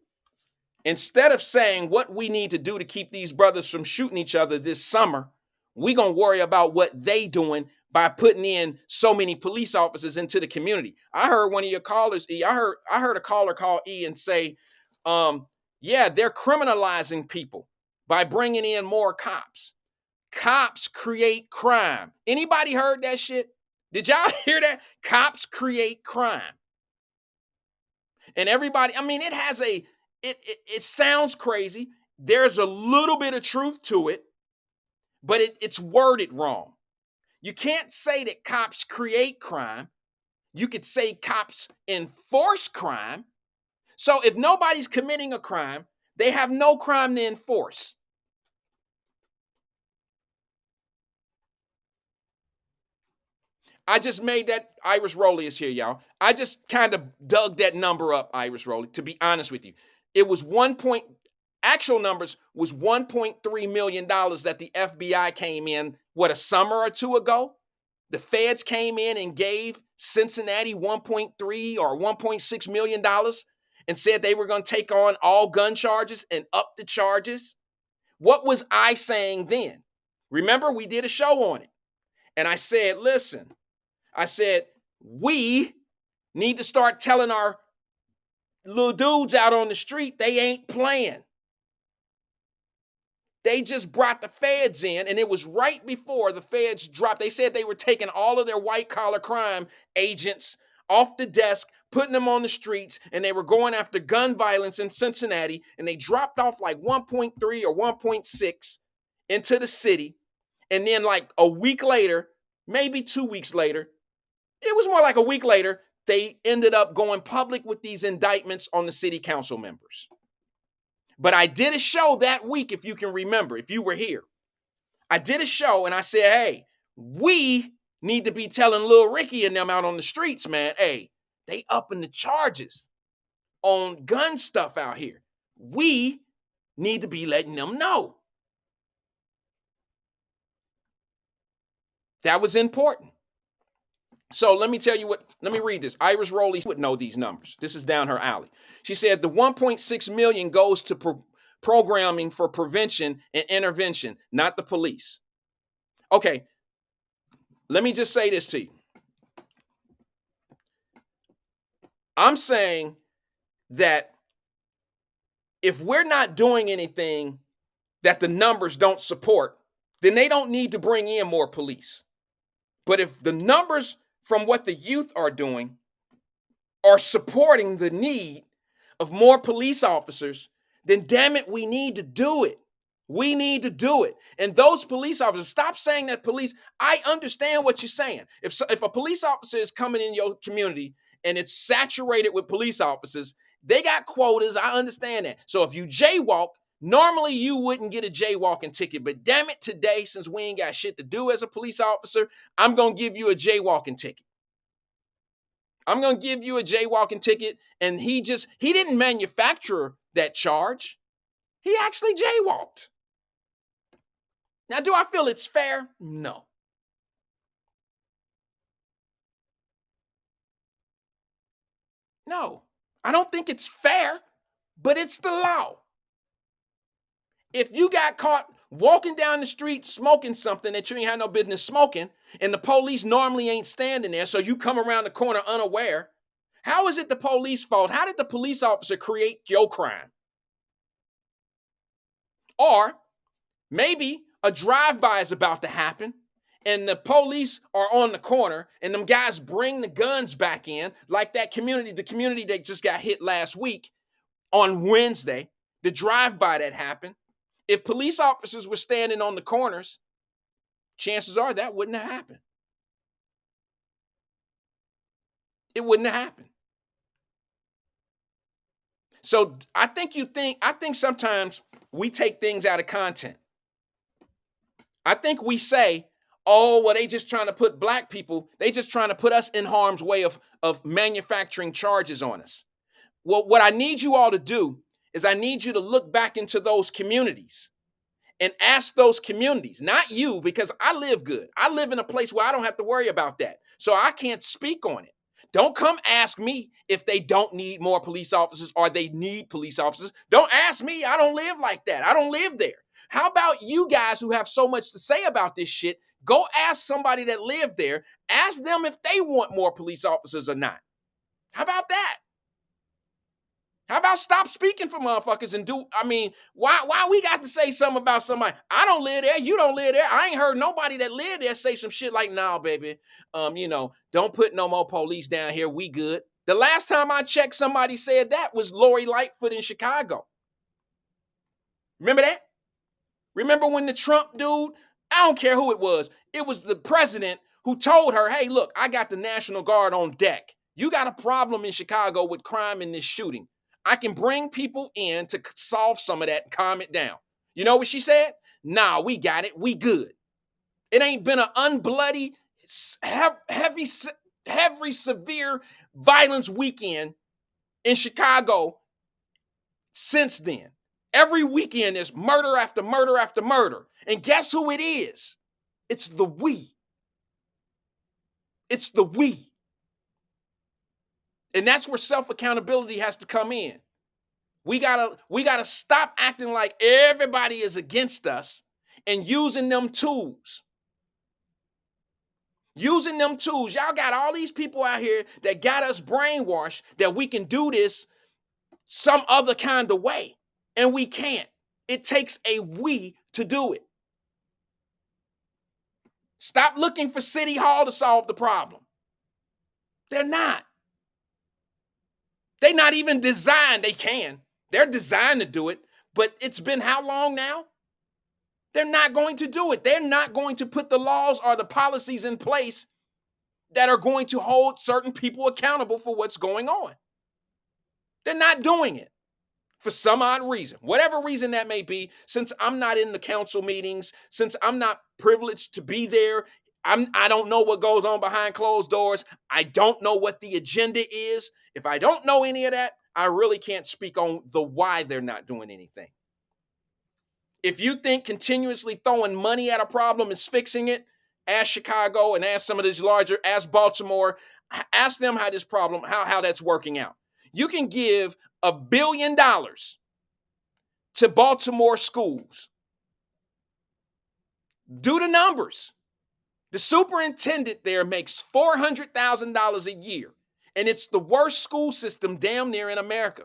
Instead of saying what we need to do to keep these brothers from shooting each other this summer, we gonna worry about what they doing by putting in so many police officers into the community. I heard one of your callers, E. I heard a caller call E and say, yeah, they're criminalizing people by bringing in more cops. Cops create crime. Anybody heard that shit? Did y'all hear that? Cops create crime. And everybody, I mean, it sounds crazy. There's a little bit of truth to it, but it's worded wrong. You can't say that cops create crime. You could say cops enforce crime. So if nobody's committing a crime, they have no crime to enforce. I just made that. Iris Rowley is here, y'all. I just kind of dug that number up, Iris Rowley, to be honest with you. It was actual numbers was $1.3 million that the FBI came in, a summer or two ago? The feds came in and gave Cincinnati $1.3 or $1.6 million and said they were going to take on all gun charges and up the charges. What was I saying then? Remember, we did a show on it. And I said, listen, we need to start telling our little dudes out on the street they ain't playing. They just brought the feds in, and it was right before the feds dropped. They said they were taking all of their white-collar crime agents off the desk, putting them on the streets, and they were going after gun violence in Cincinnati, and they dropped off like 1.3 or 1.6 into the city. And then like a week later, maybe 2 weeks later, it was more like a week later, they ended up going public with these indictments on the city council members. But I did a show that week, if you can remember, if you were here. I did a show and I said, hey, we need to be telling Lil Ricky and them out on the streets, man, hey, they upping the charges on gun stuff out here. We need to be letting them know. That was important. So let me tell you let me read this. Iris Rowley would know these numbers. This is down her alley. She said the 1.6 million goes to programming for prevention and intervention, not the police. Okay, let me just say this to you. I'm saying that if we're not doing anything that the numbers don't support, then they don't need to bring in more police. But if the numbers from what the youth are doing are supporting the need of more police officers, then damn it, we need to do it. We need to do it. And those police officers, stop saying that police, I understand what you're saying. If a police officer is coming in your community and it's saturated with police officers, they got quotas, I understand that. So if you jaywalk, normally you wouldn't get a jaywalking ticket, but damn it, today, since we ain't got shit to do as a police officer, I'm going to give you a jaywalking ticket. I'm going to give you a jaywalking ticket. And he didn't manufacture that charge. He actually jaywalked. Now, do I feel it's fair? No. No, I don't think it's fair, but it's the law. If you got caught walking down the street smoking something that you ain't had no business smoking, and the police normally ain't standing there, so you come around the corner unaware, how is it the police fault? How did the police officer create your crime? Or maybe a drive-by is about to happen, and the police are on the corner, and them guys bring the guns back in, like the community that just got hit last week on Wednesday, the drive-by that happened. If police officers were standing on the corners, chances are that wouldn't have happened. It wouldn't have happened. So I think sometimes we take things out of content. I think we say, oh, well, they just trying to put black people, they just trying to put us in harm's way of manufacturing charges on us. Well, what I need you all to do is I need you to look back into those communities and ask those communities, not you, because I live good. I live in a place where I don't have to worry about that. So I can't speak on it. Don't come ask me if they don't need more police officers or they need police officers. Don't ask me. I don't live like that. I don't live there. How about you guys who have so much to say about this shit? Go ask somebody that lived there. Ask them if they want more police officers or not. How about that? How about stop speaking for motherfuckers and why we got to say something about somebody? I don't live there. You don't live there. I ain't heard nobody that lived there say some shit like, nah, baby, don't put no more police down here. We good. The last time I checked, somebody said that was Lori Lightfoot in Chicago. Remember that? Remember when the Trump dude, I don't care who it was the president who told her, hey, look, I got the National Guard on deck. You got a problem in Chicago with crime in this shooting. I can bring people in to solve some of that and calm it down. You know what she said? Nah, we got it. We good. It ain't been an unbloody, heavy, severe violence weekend in Chicago since then. Every weekend there's murder after murder after murder. And guess who it is? It's the we. It's the we. And that's where self-accountability has to come in. We gotta stop acting like everybody is against us and using them tools. Using them tools. Y'all got all these people out here that got us brainwashed that we can do this some other kind of way. And we can't. It takes a we to do it. Stop looking for City Hall to solve the problem. They're not. They're not even designed. They can. They're designed to do it. But it's been how long now? They're not going to do it. They're not going to put the laws or the policies in place that are going to hold certain people accountable for what's going on. They're not doing it for some odd reason, whatever reason that may be. Since I'm not in the council meetings, since I'm not privileged to be there, I don't know what goes on behind closed doors. I don't know what the agenda is. If I don't know any of that, I really can't speak on the why they're not doing anything. If you think continuously throwing money at a problem is fixing it, ask Chicago and ask some of these larger, ask Baltimore, ask them how this problem, how that's working out. You can give $1 billion to Baltimore schools. Do the numbers. The superintendent there makes $400,000 a year, and it's the worst school system damn near in America.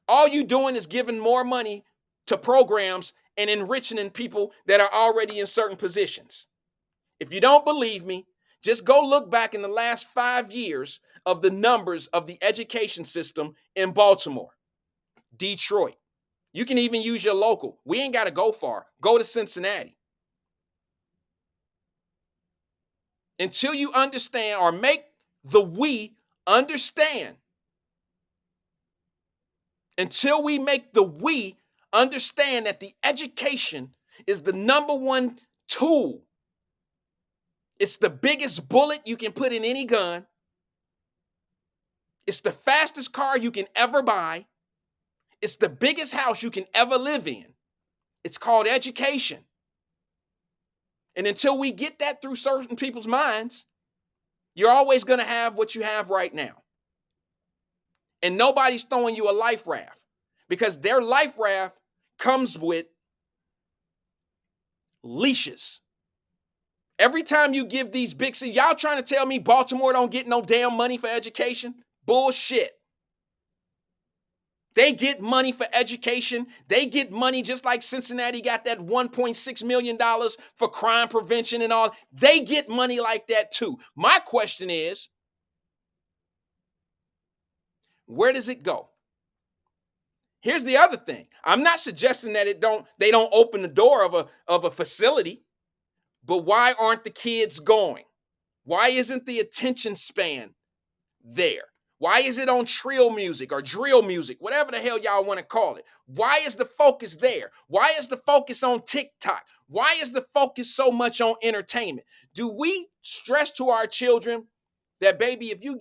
All you doing is giving more money to programs and enriching people that are already in certain positions. If you don't believe me, just go look back in the last 5 years of the numbers of the education system in Baltimore, Detroit. You can even use your local. We ain't got to go far. Go to Cincinnati. Until you understand or make the we understand. Until we make the we understand that the education is the number one tool. It's the biggest bullet you can put in any gun. It's the fastest car you can ever buy. It's the biggest house you can ever live in. It's called education. And until we get that through certain people's minds, you're always going to have what you have right now. And nobody's throwing you a life raft because their life raft comes with leashes. Every time you give these big cities, y'all trying to tell me Baltimore don't get no damn money for education? Bullshit. They get money for education. They get money just like Cincinnati got that $1.6 million for crime prevention and all. They get money like that too. My question is, where does it go? Here's the other thing. I'm not suggesting that they don't open the door of a facility, but why aren't the kids going? Why isn't the attention span there? Why is it on trill music or drill music, whatever the hell y'all want to call it? Why is the focus there? Why is the focus on TikTok? Why is the focus so much on entertainment? Do we stress to our children that, baby, if you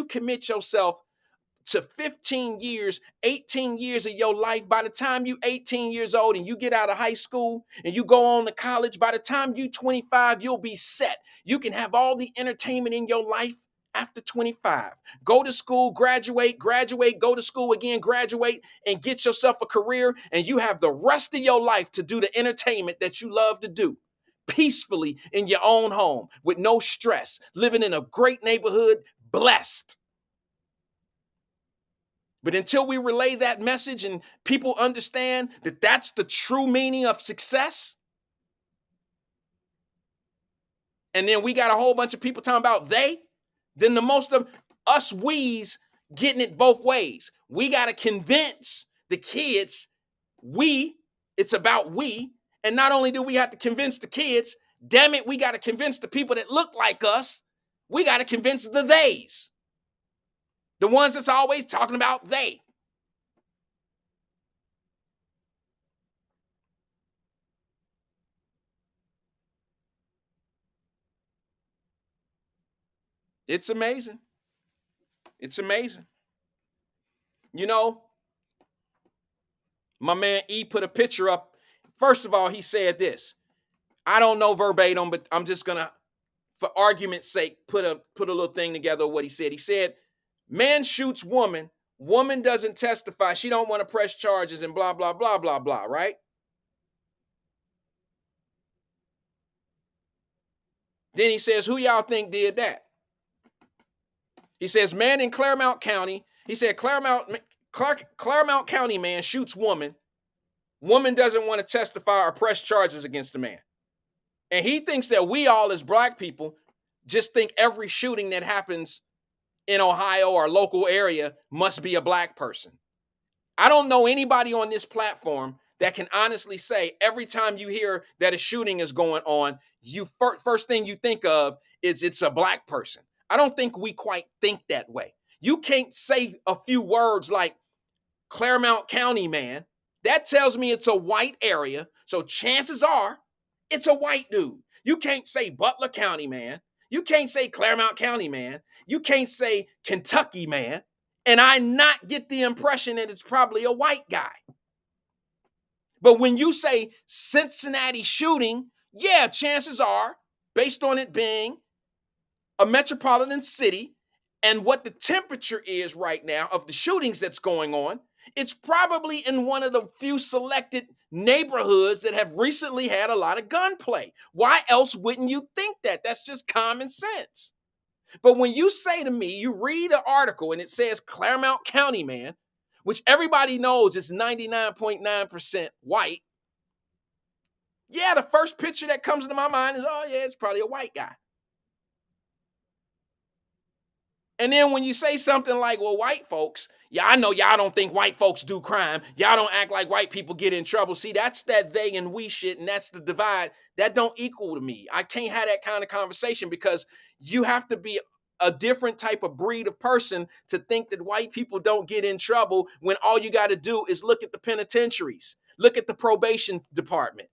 commit yourself to 15 years, 18 years of your life, by the time you 18 years old and you get out of high school and you go on to college, by the time you 25, you'll be set. You can have all the entertainment in your life after 25. Go to school, graduate, go to school again, graduate, and get yourself a career, and you have the rest of your life to do the entertainment that you love to do peacefully in your own home with no stress, living in a great neighborhood, blessed. But until we relay that message and people understand that that's the true meaning of success, and then we got a whole bunch of people talking about then the most of us we's getting it both ways. We got to convince the kids it's about we. And not only do we have to convince the kids, damn it, we got to convince the people that look like us. We got to convince the theys. The ones that's always talking about they. It's amazing. It's amazing. You know, my man E put a picture up. First of all, he said this. I don't know verbatim, but I'm just going to, for argument's sake, put a little thing together of what he said. He said, man shoots woman. Woman doesn't testify. She don't want to press charges and blah, blah, blah, blah, blah, right? Then he says, who y'all think did that? He says, man in Claremont County. He said, Claremont County man shoots woman. Woman doesn't want to testify or press charges against the man. And he thinks that we all as black people just think every shooting that happens in Ohio or local area must be a black person. I don't know anybody on this platform that can honestly say every time you hear that a shooting is going on, first thing you think of is it's a black person. I don't think we quite think that way. You can't say a few words like Claremont County man. That tells me it's a white area. So chances are It's a white dude. You can't say Butler County, man. You can't say Claremont County, man. You can't say Kentucky, man. And I not get the impression that it's probably a white guy. But when you say Cincinnati shooting, yeah, chances are, based on it being a metropolitan city and what the temperature is right now of the shootings that's going on, it's probably in one of the few selected neighborhoods that have recently had a lot of gunplay. Why else wouldn't you think that? That's just common sense. But when you say to me, you read an article and it says Claremont County, man, which everybody knows is 99.9% white, yeah, the first picture that comes into my mind is, oh, yeah, it's probably a white guy. And then when you say something like, well, white folks, yeah, I know y'all don't think white folks do crime. Y'all don't act like white people get in trouble. See, that's that they and we shit, and that's the divide. That don't equal to me. I can't have that kind of conversation because you have to be a different type of breed of person to think that white people don't get in trouble when all you got to do is look at the penitentiaries, look at the probation department.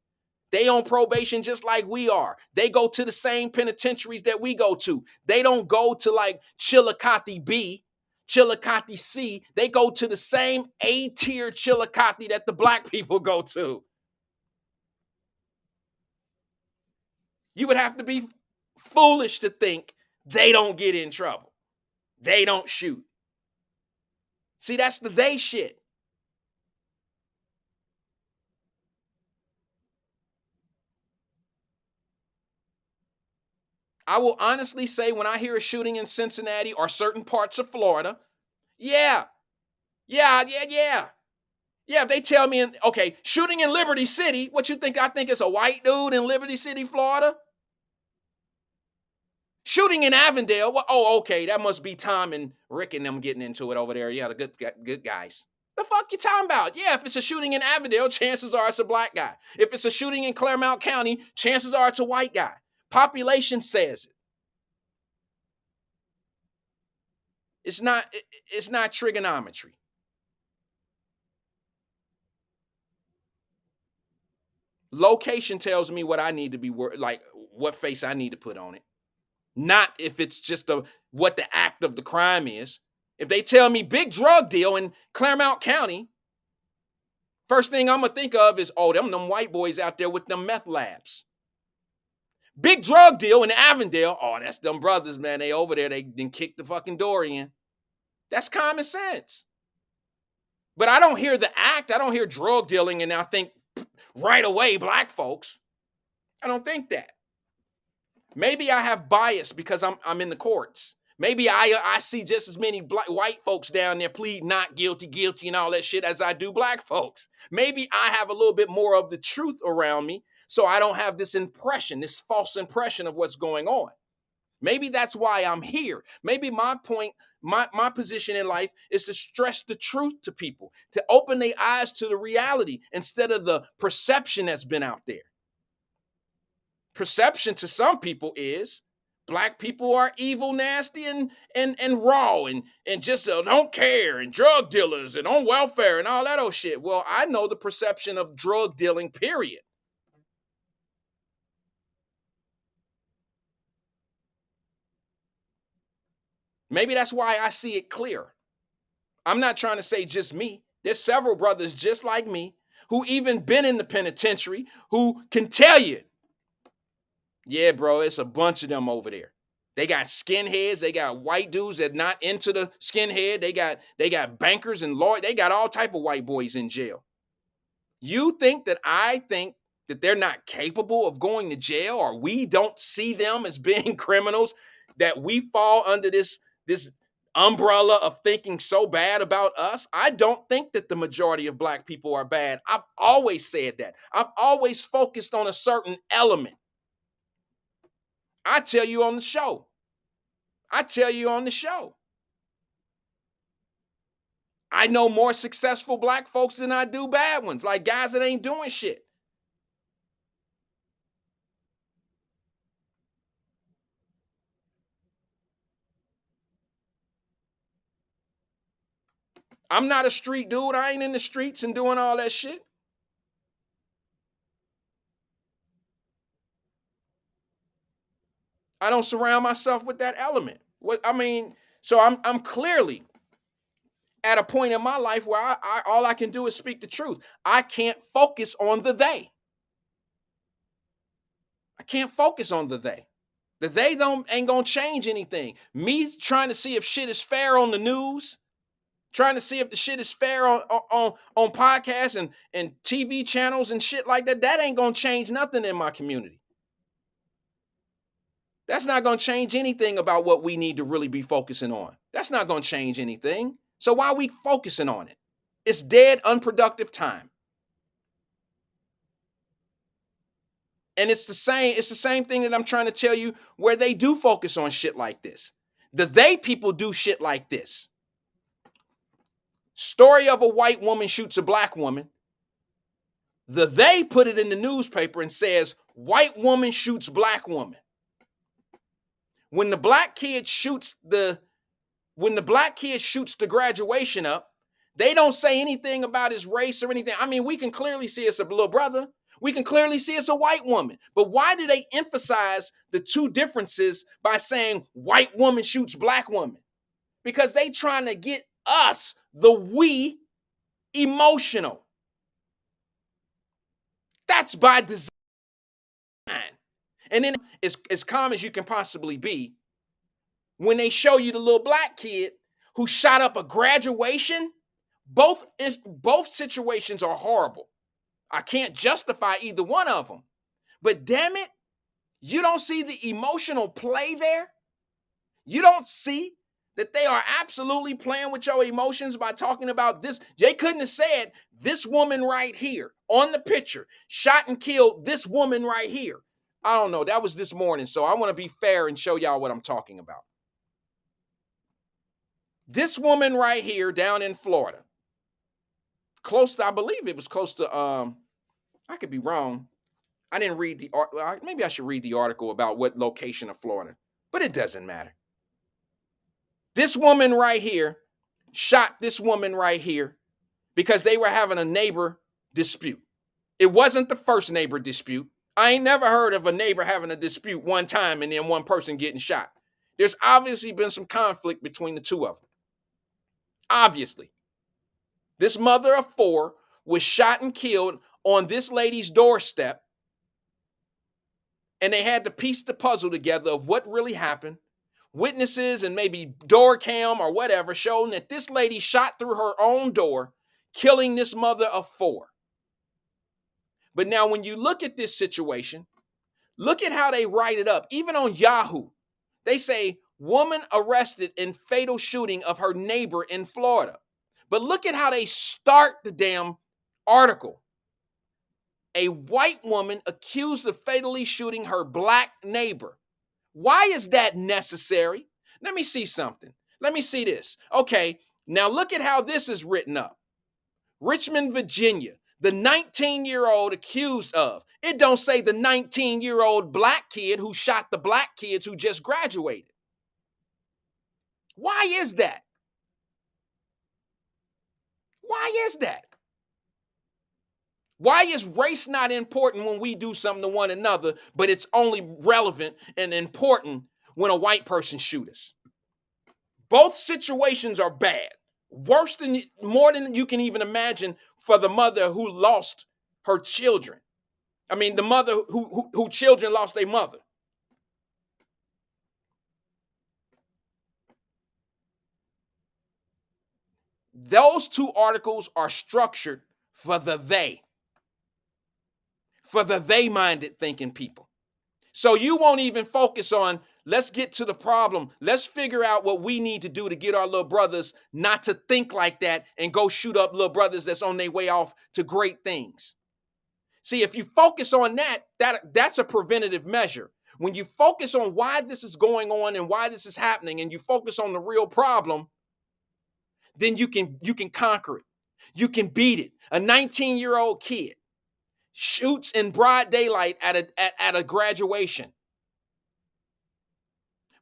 They on probation just like we are. They go to the same penitentiaries that we go to. They don't go to like Chillicothe B, Chillicothe C. They go to the same A-tier Chillicothe that the black people go to. You would have to be foolish to think they don't get in trouble. They don't shoot. See, that's the they shit. I will honestly say when I hear a shooting in Cincinnati or certain parts of Florida, yeah, if they tell me, okay, shooting in Liberty City, what you think I think it's a white dude in Liberty City, Florida? Shooting in Avondale, well, oh, okay, that must be Tom and Rick and them getting into it over there. Yeah, the good guys. The fuck you talking about? Yeah, if it's a shooting in Avondale, chances are it's a black guy. If it's a shooting in Claremont County, chances are it's a white guy. Population says it. It's not trigonometry. Location tells me what I need to be like what face I need to put on it. Not if it's just what the act of the crime is. If they tell me big drug deal in Claremont County, first thing I'm gonna think of is, oh, them white boys out there with them meth labs. Big drug deal in Avondale, oh, that's them brothers, man. They over there, they didn't kick the fucking door in. That's common sense. But I don't hear the act. I don't hear drug dealing and I think right away black folks. I don't think that. Maybe I have bias because I'm in the courts. Maybe I see just as many white folks down there plead not guilty, guilty, and all that shit as I do black folks. Maybe I have a little bit more of the truth around me, so I don't have this impression, this false impression of what's going on. Maybe that's why I'm here. Maybe my point, my position in life is to stress the truth to people, to open their eyes to the reality instead of the perception that's been out there. Perception to some people is black people are evil, nasty, and raw, and just don't care, and drug dealers, and on welfare, and all that old shit. Well, I know the perception of drug dealing, period. Maybe that's why I see it clear. I'm not trying to say just me. There's several brothers just like me who even been in the penitentiary who can tell you, yeah, bro, it's a bunch of them over there. They got skinheads. They got white dudes that not into the skinhead. They got bankers and lawyers. They got all type of white boys in jail. You think that I think that they're not capable of going to jail, or we don't see them as being criminals, that we fall under this umbrella of thinking so bad about us? I don't think that the majority of black people are bad. I've always said that. I've always focused on a certain element. I tell you on the show. I know more successful black folks than I do bad ones, like guys that ain't doing shit. I'm not a street dude. I ain't in the streets and doing all that shit. I don't surround myself with that element. So I'm clearly at a point in my life where I all I can do is speak the truth. I can't focus on the they. I can't focus on the they. The they ain't gonna change anything. Me trying to see if shit is fair on the news, trying to see if the shit is fair on podcasts and TV channels and shit like that, that ain't gonna change nothing in my community. That's not gonna change anything about what we need to really be focusing on. That's not gonna change anything. So why are we focusing on it? It's dead, unproductive time. And it's the same thing that I'm trying to tell you where they do focus on shit like this. The they people do shit like this. Story of a white woman shoots a black woman. The they put it in the newspaper and says, white woman shoots black woman. When the black kid shoots the graduation up, they don't say anything about his race or anything. I mean, we can clearly see it's a little brother. We can clearly see it's a white woman. But why do they emphasize the two differences by saying white woman shoots black woman? Because they trying to get us, the we, emotional. That's by design. And then as calm as you can possibly be, when they show you the little black kid who shot up a graduation, both situations are horrible. I can't justify either one of them. But damn it, you don't see the emotional play there? You don't see that they are absolutely playing with your emotions by talking about this? They couldn't have said this woman right here on the picture shot and killed this woman right here. I don't know. That was this morning, so I want to be fair and show y'all what I'm talking about. This woman right here down in Florida, I believe it was close to, I could be wrong. I didn't read the article. Maybe I should read the article about what location of Florida, but it doesn't matter. This woman right here shot this woman right here because they were having a neighbor dispute. It wasn't the first neighbor dispute. I ain't never heard of a neighbor having a dispute one time and then one person getting shot. There's obviously been some conflict between the two of them. Obviously. This mother of four was shot and killed on this lady's doorstep, and they had to piece the puzzle together of what really happened. Witnesses and maybe door cam or whatever showing that this lady shot through her own door, killing this mother of four. But now when you look at this situation, look at how they write it up. Even on Yahoo, they say, woman arrested in fatal shooting of her neighbor in Florida. But look at how they start the damn article. A white woman accused of fatally shooting her black neighbor. Why is that necessary? Let me see something. Let me see this. Okay, now look at how this is written up. Richmond, Virginia, the 19-year-old accused of. It don't say the 19-year-old black kid who shot the black kids who just graduated. Why is that? Why is that? Why is race not important when we do something to one another, but it's only relevant and important when a white person shoots us? Both situations are bad. More than you can even imagine for the mother who lost her children. I mean, the mother who children lost their mother. Those two articles are structured for the they-minded thinking people. So you won't even focus on, let's get to the problem. Let's figure out what we need to do to get our little brothers not to think like that and go shoot up little brothers that's on their way off to great things. See, if you focus on that's a preventative measure. When you focus on why this is going on and why this is happening, and you focus on the real problem, then you can conquer it. You can beat it. A 19-year-old kid shoots in broad daylight at a graduation.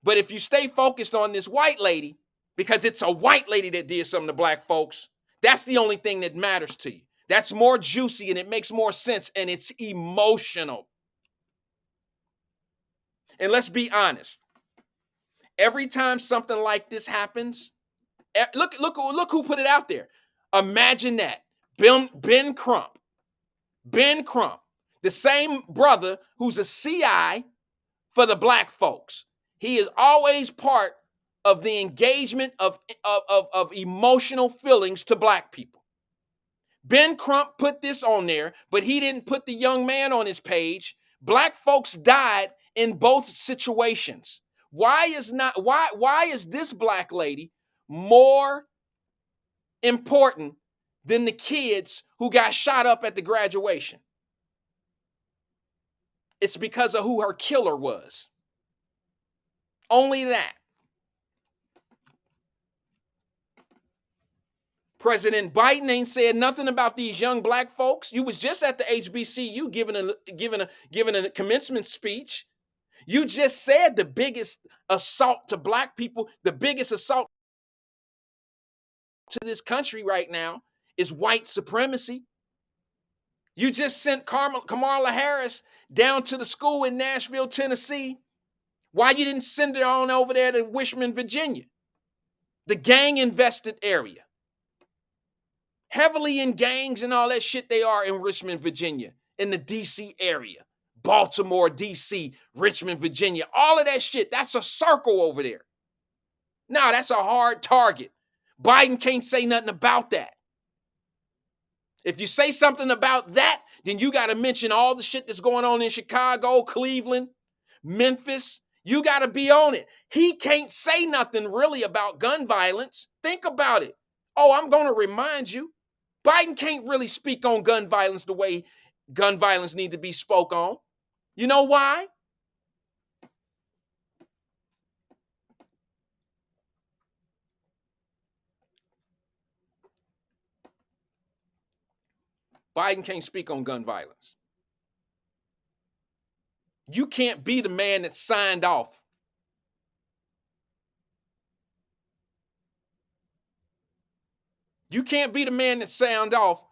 But if you stay focused on this white lady, because it's a white lady that did something to black folks, that's the only thing that matters to you. That's more juicy and it makes more sense and it's emotional. And let's be honest. Every time something like this happens, look who put it out there. Imagine that. Ben Crump. Ben Crump, the same brother who's a CI for the black folks. He is always part of the engagement of emotional feelings to black people. Ben Crump put this on there, but he didn't put the young man on his page. Black folks died in both situations. Why is this black lady more important than the kids who got shot up at the graduation? It's because of who her killer was. Only that. President Biden ain't said nothing about these young black folks. You was just at the HBCU giving a commencement speech. You just said the biggest assault to black people, the biggest assault to this country right now is white supremacy. You just sent Kamala Harris down to the school in Nashville, Tennessee. Why you didn't send her on over there to Richmond, Virginia, the gang-invested area? Heavily in gangs and all that shit they are in Richmond, Virginia, in the D.C. area. Baltimore, D.C., Richmond, Virginia, all of that shit, that's a circle over there. Now, that's a hard target. Biden can't say nothing about that. If you say something about that, then you got to mention all the shit that's going on in Chicago, Cleveland, Memphis. You got to be on it. He can't say nothing really about gun violence. Think about it. Oh, I'm going to remind you. Biden can't really speak on gun violence the way gun violence need to be spoke on. You know why? Biden can't speak on gun violence. You can't be the man that signed off. You can't be the man that signed off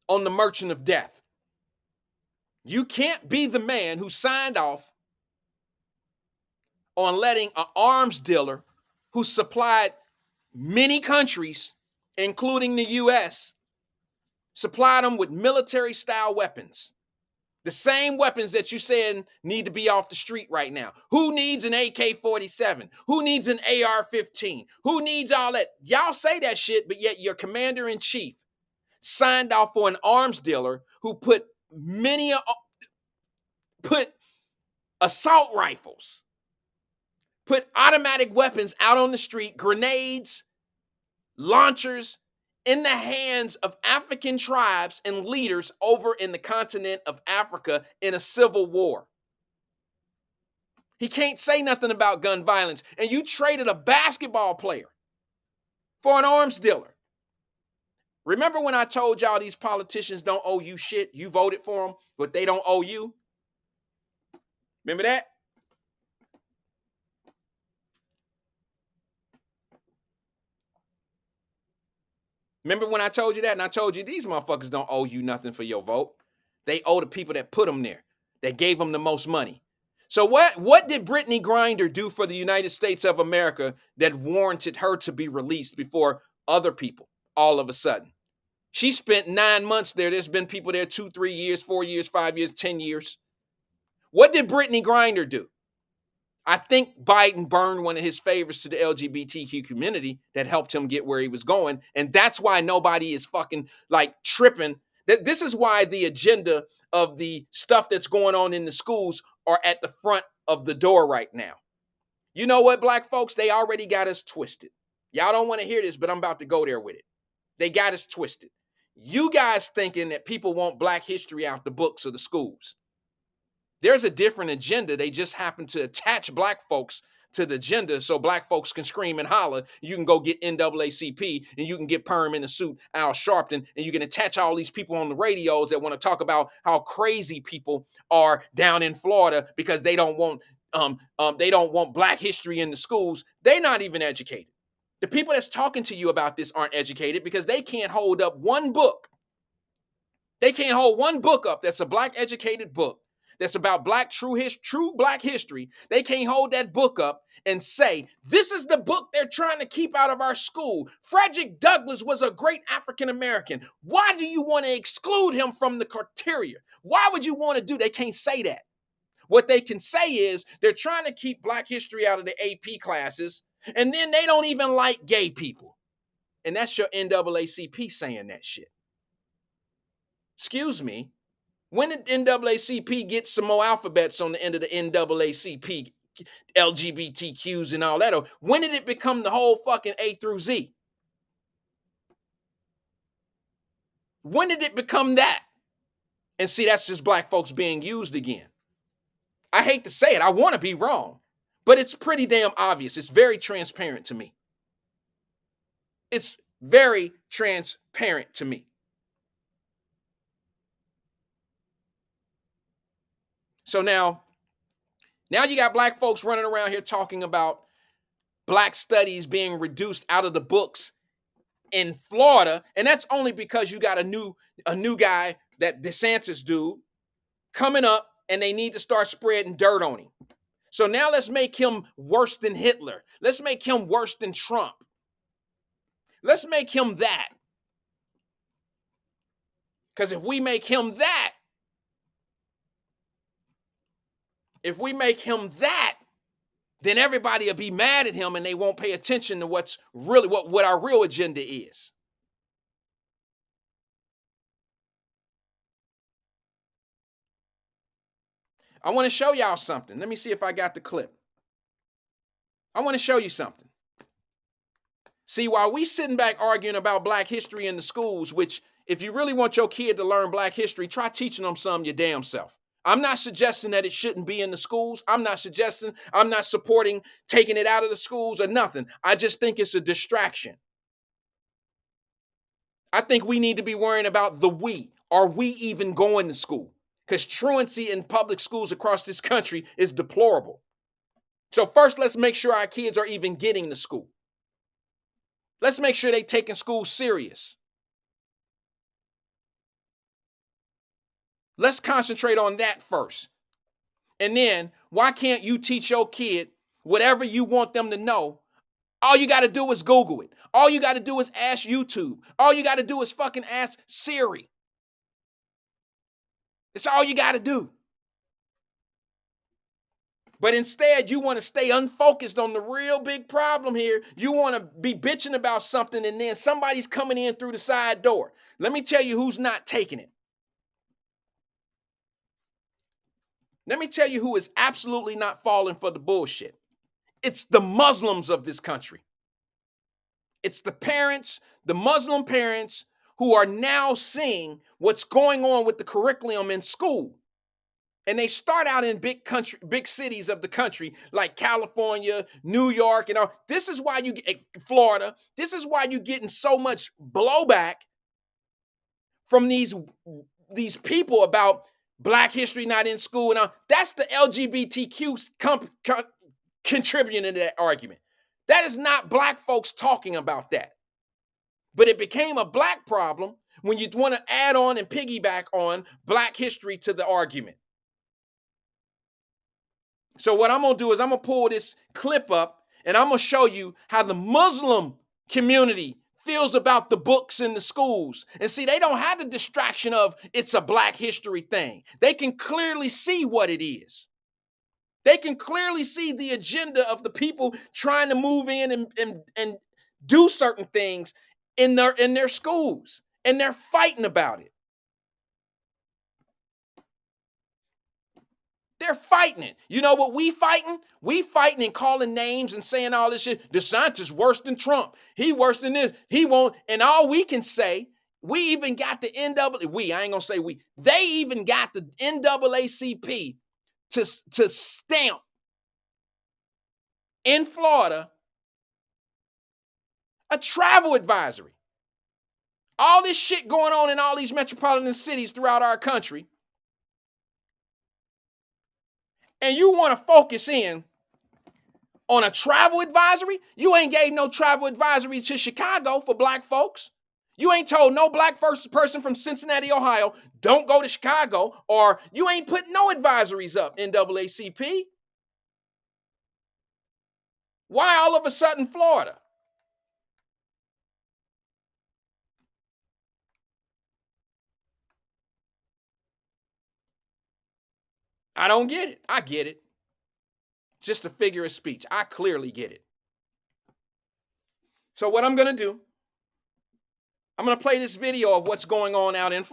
on the Merchant of Death. You can't be the man who signed off on letting an arms dealer who supplied many countries, including the U.S., supply them with military-style weapons. The same weapons that you saying need to be off the street right now. Who needs an AK-47? Who needs an AR-15? Who needs all that? Y'all say that shit, but yet your commander-in-chief signed off for an arms dealer who put assault rifles, put automatic weapons out on the street, grenades, launchers, in the hands of African tribes and leaders over in the continent of Africa in a civil war. He can't say nothing about gun violence. And you traded a basketball player for an arms dealer. Remember when I told y'all these politicians don't owe you shit? You voted for them, but they don't owe you? Remember that? Remember when I told you that? And I told you these motherfuckers don't owe you nothing for your vote. They owe the people that put them there, that gave them the most money. So what did Brittany Griner do for the United States of America that warranted her to be released before other people all of a sudden? She spent 9 months there. There's been people there 2, 3 years, 4 years, 5 years, 10 years. What did Brittany Griner do? I think Biden burned one of his favors to the LGBTQ community that helped him get where he was going. And that's why nobody is fucking like tripping. This is why the agenda of the stuff that's going on in the schools are at the front of the door right now. You know what, black folks? They already got us twisted. Y'all don't want to hear this, but I'm about to go there with it. They got us twisted. You guys thinking that people want black history out the books of the schools. There's a different agenda. They just happen to attach black folks to the agenda so black folks can scream and holler. You can go get NAACP and you can get Perm in the suit, Al Sharpton, and you can attach all these people on the radios that want to talk about how crazy people are down in Florida because they don't want black history in the schools. They're not even educated. The people that's talking to you about this aren't educated because they can't hold up one book. They can't hold one book up that's a black educated book that's about true black history, they can't hold that book up and say, this is the book they're trying to keep out of our school. Frederick Douglass was a great African American. Why do you want to exclude him from the criteria? Why would you want to do? They can't say that. What they can say is they're trying to keep black history out of the AP classes, and then they don't even like gay people. And that's your NAACP saying that shit. Excuse me. When did NAACP get some more alphabets on the end of the NAACP, LGBTQs and all that? Or when did it become the whole fucking A through Z? When did it become that? And see, that's just black folks being used again. I hate to say it. I want to be wrong, but it's pretty damn obvious. It's very transparent to me. It's very transparent to me. So now you got black folks running around here talking about black studies being reduced out of the books in Florida, and that's only because you got a new guy, that DeSantis dude, coming up, and they need to start spreading dirt on him. So now let's make him worse than Hitler. Let's make him worse than Trump. Let's make him that. Because if we make him that, then everybody will be mad at him and they won't pay attention to what's really what our real agenda is. I want to show y'all something. Let me see if I got the clip. I want to show you something. See, while we sitting back arguing about black history in the schools, which if you really want your kid to learn black history, try teaching them some your damn self. I'm not suggesting that it shouldn't be in the schools. I'm not supporting taking it out of the schools or nothing. I just think it's a distraction. I think we need to be worrying about the we. Are we even going to school? Because truancy in public schools across this country is deplorable. So first, let's make sure our kids are even getting to school. Let's make sure they're taking school serious. Let's concentrate on that first. And then, why can't you teach your kid whatever you want them to know? All you got to do is Google it. All you got to do is ask YouTube. All you got to do is fucking ask Siri. It's all you got to do. But instead, you want to stay unfocused on the real big problem here. You want to be bitching about something, and then somebody's coming in through the side door. Let me tell you who's not taking it. Let me tell you who is absolutely not falling for the bullshit. It's the Muslims of this country. It's the parents, the Muslim parents, who are now seeing what's going on with the curriculum in school. And they start out in big cities of the country like California, New York, and all. This is why you get Florida. This is why you're getting so much blowback from these people about black history not in school and all. That's the LGBTQ contributing to that argument. That is not black folks talking about that. But it became a black problem when you want to add on and piggyback on black history to the argument. So what I'm going to do is I'm going to pull this clip up and I'm going to show you how the Muslim community feels about the books in the schools. And see, they don't have the distraction of it's a black history thing. They can clearly see what it is. They can clearly see the agenda of the people trying to move in and do certain things in their schools. And they're fighting about it. They're fighting it. You know what we fighting? We fighting and calling names and saying all this shit. DeSantis worse than Trump. He worse than this. He won't. And all we can say, we even got the I ain't gonna say we. They even got the NAACP to stamp in Florida a travel advisory. All this shit going on in all these metropolitan cities throughout our country. And you want to focus in on a travel advisory? You ain't gave no travel advisory to Chicago for black folks. You ain't told no black first person from Cincinnati, Ohio, don't go to Chicago, or you ain't put no advisories up, NAACP. Why all of a sudden Florida? I don't get it. I get it. Just a figure of speech. I clearly get it. So what I'm going to do, I'm going to play this video of what's going on out in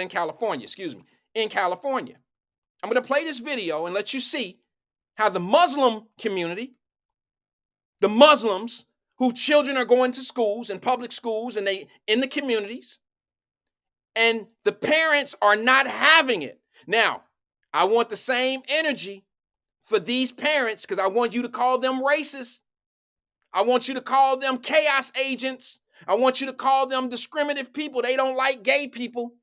California, in California. I'm going to play this video and let you see how the Muslim community, the Muslims whose children are going to schools and public schools and they in the communities, and the parents are not having it. Now, I want the same energy for these parents because I want you to call them racist. I want you to call them chaos agents. I want you to call them discriminative people. They don't like gay people.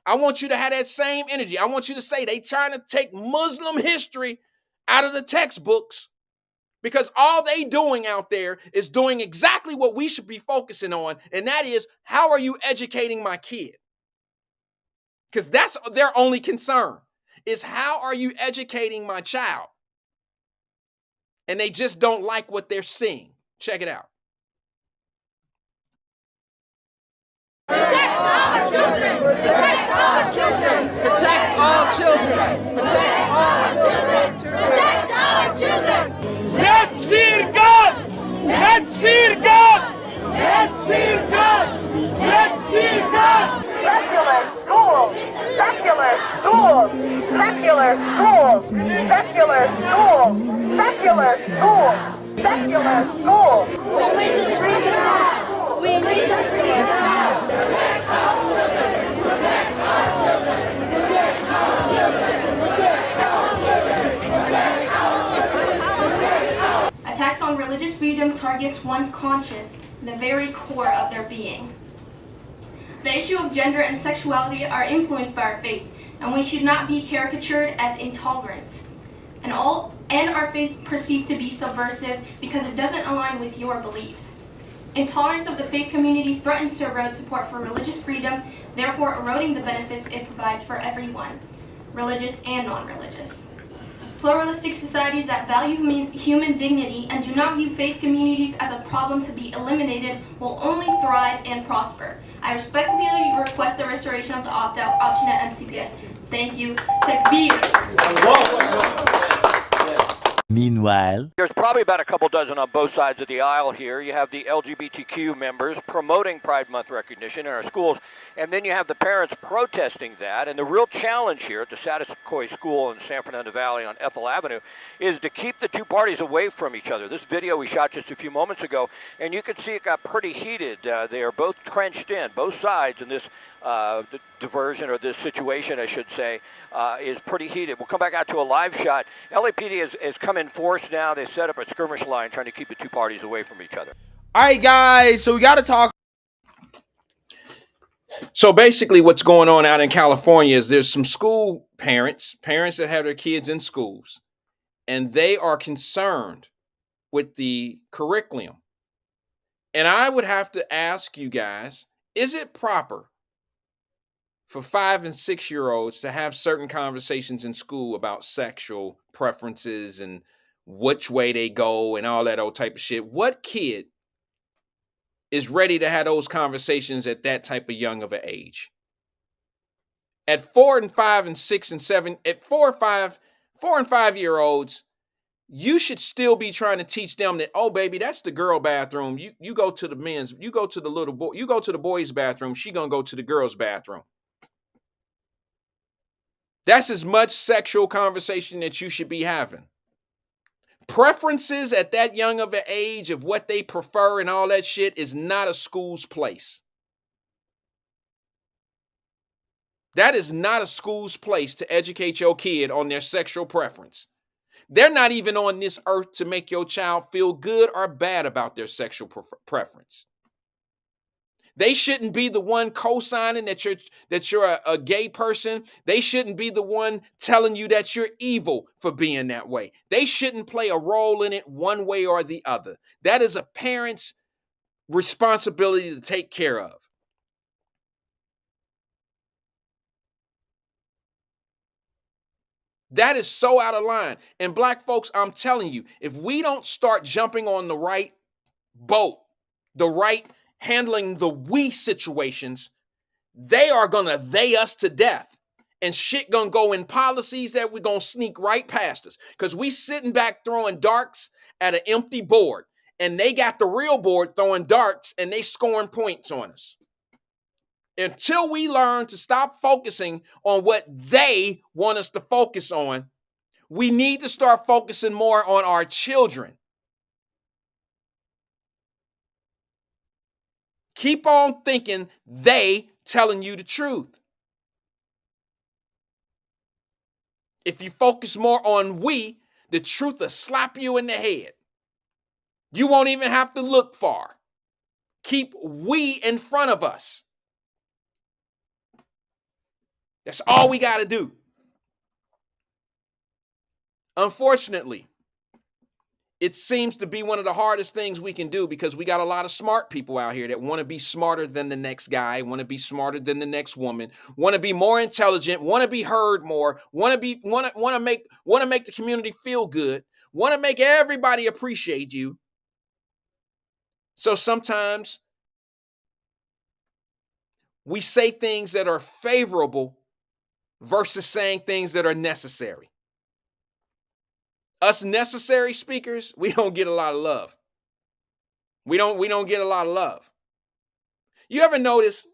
I want you to have that same energy. I want you to say they trying to take Muslim history out of the textbooks because all they doing out there is doing exactly what we should be focusing on, and that is, how are you educating my kid? Because that's their only concern, is how are you educating my child? And they just don't like what they're seeing. Check it out. Protect our children! Protect our children! Protect all children! Protect all children! Protect our children! Let's fear God! Let's fear God! Let's fear God! Let's fear God! Secular schools! Secular schools! Secular schools! Secular schools! Secular schools! Secular schools! We wish us freedom now! We wish us freedom now! Protect our children! Protect our children! Protect our children! Protect our children! Protect our children! Attacks on religious freedom targets one's conscience, the very core of their being. The issue of gender and sexuality are influenced by our faith, and we should not be caricatured as intolerant, and our faith perceived to be subversive because it doesn't align with your beliefs. Intolerance of the faith community threatens to erode support for religious freedom, therefore eroding the benefits it provides for everyone, religious and non-religious. Pluralistic societies that value human dignity and do not view faith communities as a problem to be eliminated will only thrive and prosper. I respectfully request the restoration of the opt-out option at MCPS. Thank you. Takbir. Meanwhile, there's probably about a couple dozen on both sides of the aisle here. You have the LGBTQ members promoting Pride Month recognition in our schools, and then you have the parents protesting that. And the real challenge here at the Saticoy School in San Fernando Valley on Ethel Avenue is to keep the two parties away from each other. This video we shot just a few moments ago, and you can see it got pretty heated. They are both trenched in, both sides, in this diversion, or this situation, I should say, is pretty heated. We'll come back out to a live shot. LAPD has come in force now. They set up a skirmish line trying to keep the two parties away from each other. All right, guys, so we got to talk. So basically what's going on out in California is there's some school parents that have their kids in schools, and they are concerned with the curriculum. And I would have to ask you guys, is it proper for 5 and 6 year olds to have certain conversations in school about sexual preferences and which way they go and all that old type of shit? What kid is ready to have those conversations at that type of young of an age? At 4 and 5 and 6 and 7, at 4 and 5 year olds, you should still be trying to teach them that, oh baby, that's the girl bathroom. You go to the men's, you go to the little boy, you go to the boys' bathroom, she gonna go to the girls' bathroom. That's as much sexual conversation that you should be having. Preferences at that young of an age of what they prefer and all that shit is not a school's place. That is not a school's place to educate your kid on their sexual preference. They're not even on this earth to make your child feel good or bad about their sexual preference. They shouldn't be the one co-signing that you're a gay person. They shouldn't be the one telling you that you're evil for being that way. They shouldn't play a role in it one way or the other. That is a parent's responsibility to take care of. That is so out of line. And black folks, I'm telling you, if we don't start jumping on the right boat, the right handling the we situations, they are gonna they us to death. And shit gonna go in policies that we're gonna sneak right past us. Because we sitting back throwing darts at an empty board. And they got the real board throwing darts and they scoring points on us. Until we learn to stop focusing on what they want us to focus on, we need to start focusing more on our children. Keep on thinking they telling you the truth. If you focus more on we, the truth will slap you in the head. You won't even have to look far. Keep we in front of us. That's all we got to do. Unfortunately, it seems to be one of the hardest things we can do because we got a lot of smart people out here that want to be smarter than the next guy, want to be smarter than the next woman, want to be more intelligent, want to be heard more, want to make the community feel good, want to make everybody appreciate you. So sometimes we say things that are favorable versus saying things that are necessary. Us necessary speakers, we don't get a lot of love. We don't get a lot of love. You ever notice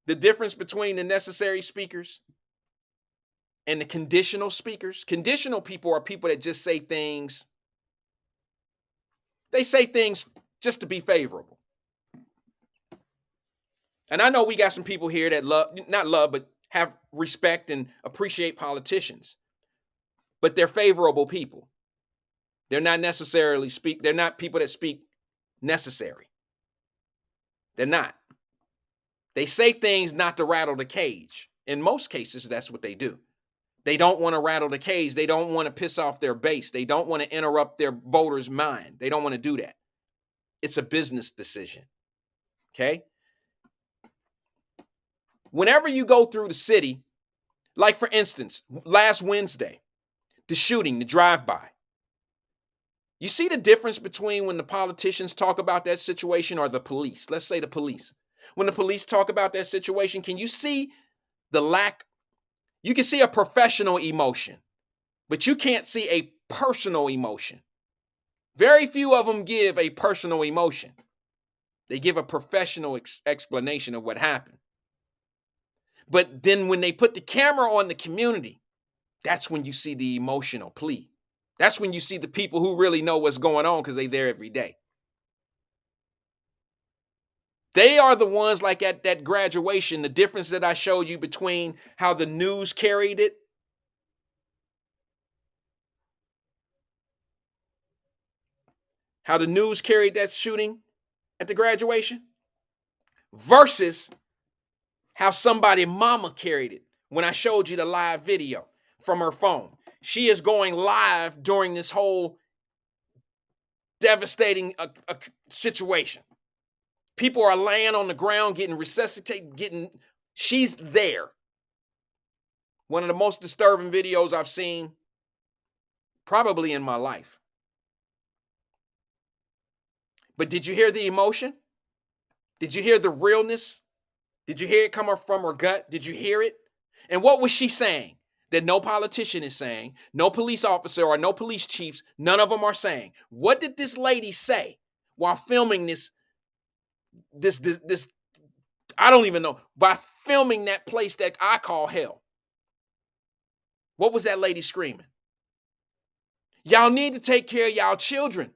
the difference between the necessary speakers and the conditional speakers? Conditional people are people that just say things. They say things just to be favorable. And I know we got some people here that but have respect and appreciate politicians. But they're favorable people. They're not necessarily they're not people that speak necessary. They're not. They say things not to rattle the cage. In most cases, that's what they do. They don't want to rattle the cage. They don't want to piss off their base. They don't want to interrupt their voters' mind. They don't want to do that. It's a business decision. Okay? Whenever you go through the city, like for instance, last Wednesday, the shooting, the drive-by. You see the difference between when the politicians talk about that situation or the police? Let's say the police. When the police talk about that situation, can you see the lack? You can see a professional emotion, but you can't see a personal emotion. Very few of them give a personal emotion. They give a professional explanation of what happened. But then when they put the camera on the community, that's when you see the emotional plea. That's when you see the people who really know what's going on because they're there every day. They are the ones like at that graduation, the difference that I showed you between how the news carried it. How the news carried that shooting at the graduation versus how somebody mama carried it when I showed you the live video from her phone. She is going live during this whole devastating situation. People are laying on the ground, getting resuscitated, she's there. One of the most disturbing videos I've seen probably in my life. But did you hear the emotion? Did you hear the realness? Did you hear it come from her gut? Did you hear it? And what was she saying? That no politician is saying, no police officer or no police chiefs, none of them are saying. What did this lady say while filming this, I don't even know, by filming that place that I call hell? What was that lady screaming? Y'all need to take care of y'all children.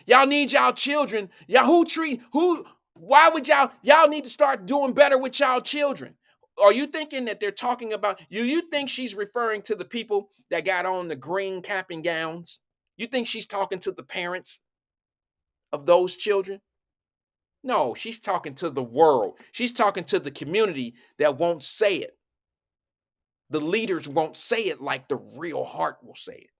Y'all need y'all children. Why would y'all need to start doing better with y'all children? Are you thinking that they're talking about, you think she's referring to the people that got on the green cap and gowns? You think she's talking to the parents of those children? No, she's talking to the world. She's talking to the community that won't say it. The leaders won't say it like the real heart will say it.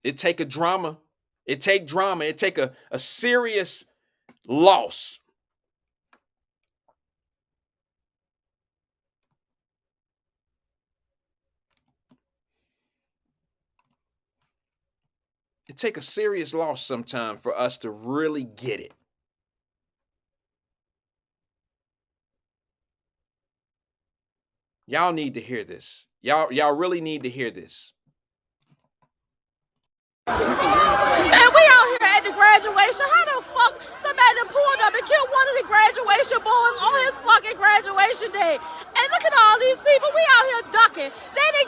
It take a drama. It take drama. It take a serious loss. It take a serious loss sometime for us to really get it. Y'all need to hear this. Y'all really need to hear this. Man, we out here at the graduation. How the fuck somebody done pulled up and killed one of the graduation boys on his fucking graduation day? And look at all these people. We out here ducking. They done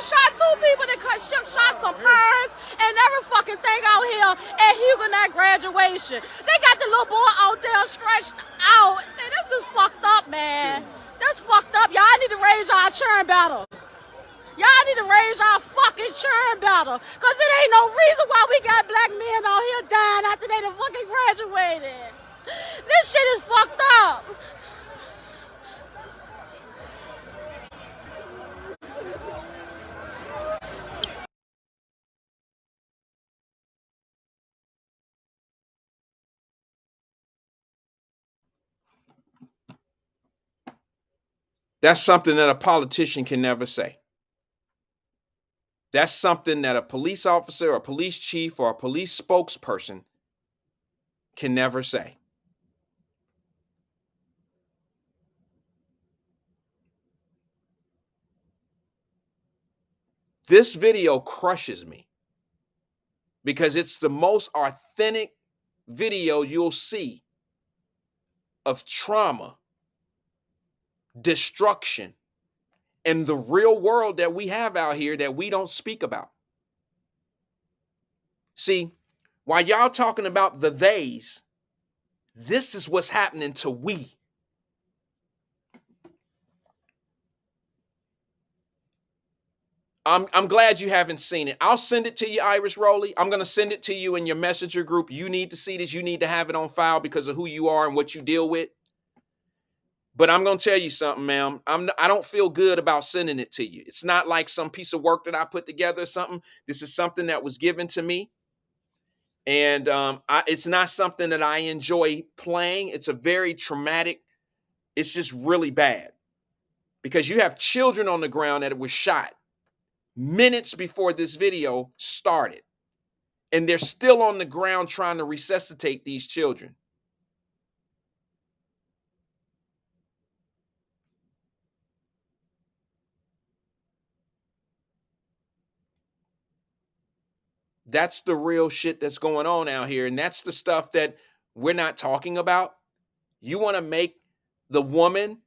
shot 2 people. They shot some parents and every fucking thing out here at Huguenot graduation. They got the little boy out there stretched out. Man, this is fucked up, man. That's fucked up. Y'all need to raise y'all churn battle. Y'all need to raise y'all fucking churn battle. Cause it ain't no reason why we got black men out here dying after they done fucking graduated. This shit is fucked up. That's something that a politician can never say. That's something that a police officer or a police chief or a police spokesperson can never say. This video crushes me because it's the most authentic video you'll see of trauma, destruction, and the real world that we have out here that we don't speak about. See, while y'all talking about the theys, this is what's happening to we. I'm glad you haven't seen it. I'll send it to you, Iris Rowley. I'm going to send it to you in your messenger group. You need to see this. You need to have it on file because of who you are and what you deal with. But I'm going to tell you something, ma'am. I don't feel good about sending it to you. It's not like some piece of work that I put together or something. This is something that was given to me. And it's not something that I enjoy playing. It's a very traumatic. It's just really bad. Because you have children on the ground that were shot minutes before this video started. And they're still on the ground trying to resuscitate these children. That's the real shit that's going on out here. And that's the stuff that we're not talking about. You want to make the woman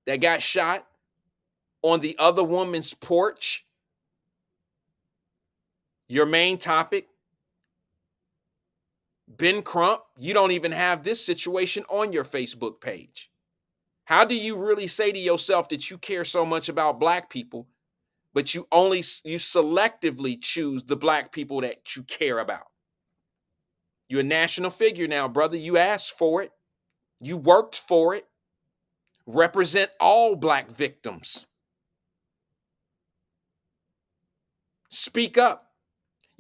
that got shot on the other woman's porch your main topic. Ben Crump, you don't even have this situation on your Facebook page. How do you really say to yourself that you care so much about black people, but you selectively choose the black people that you care about? You're a national figure now, brother. You asked for it. You worked for it. Represent all black victims. Speak up.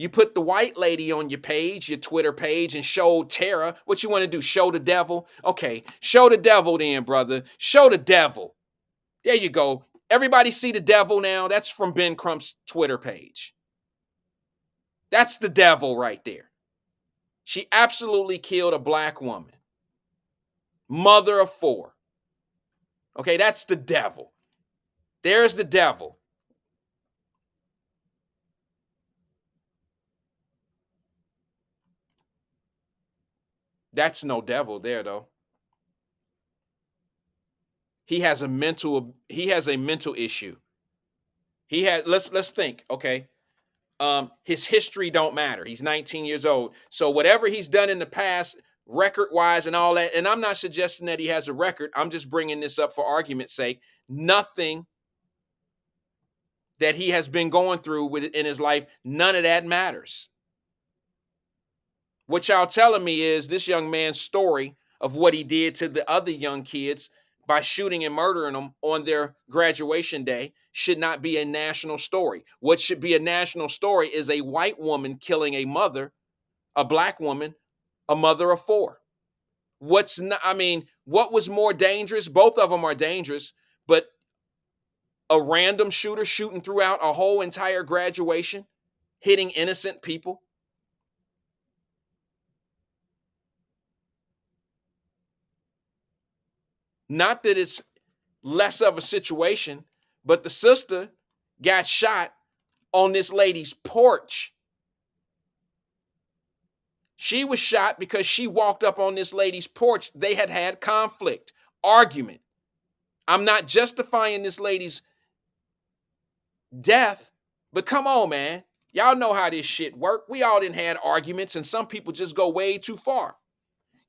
You put the white lady on your page, your Twitter page, and showed terror. What you want to do? Show the devil? Okay, show the devil then, brother. Show the devil. There you go. Everybody see the devil now? That's from Ben Crump's Twitter page. That's the devil right there. She absolutely killed a black woman. Mother of 4. Okay, that's the devil. There's the devil. That's no devil there, though. He has a mental issue. Let's think, okay? His history don't matter. He's 19 years old. So whatever he's done in the past, record-wise and all that, and I'm not suggesting that he has a record. I'm just bringing this up for argument's sake. Nothing that he has been going through in his life, none of that matters. What y'all telling me is this young man's story of what he did to the other young kids by shooting and murdering them on their graduation day should not be a national story. What should be a national story is a white woman killing a mother, a black woman, a mother of four. What was more dangerous? Both of them are dangerous, but a random shooter shooting throughout a whole entire graduation, hitting innocent people. Not that it's less of a situation, but the sister got shot on this lady's porch. She was shot because she walked up on this lady's porch. They had conflict, argument. I'm not justifying this lady's death, but come on, man. Y'all know how this shit work. We all done had arguments, and some people just go way too far.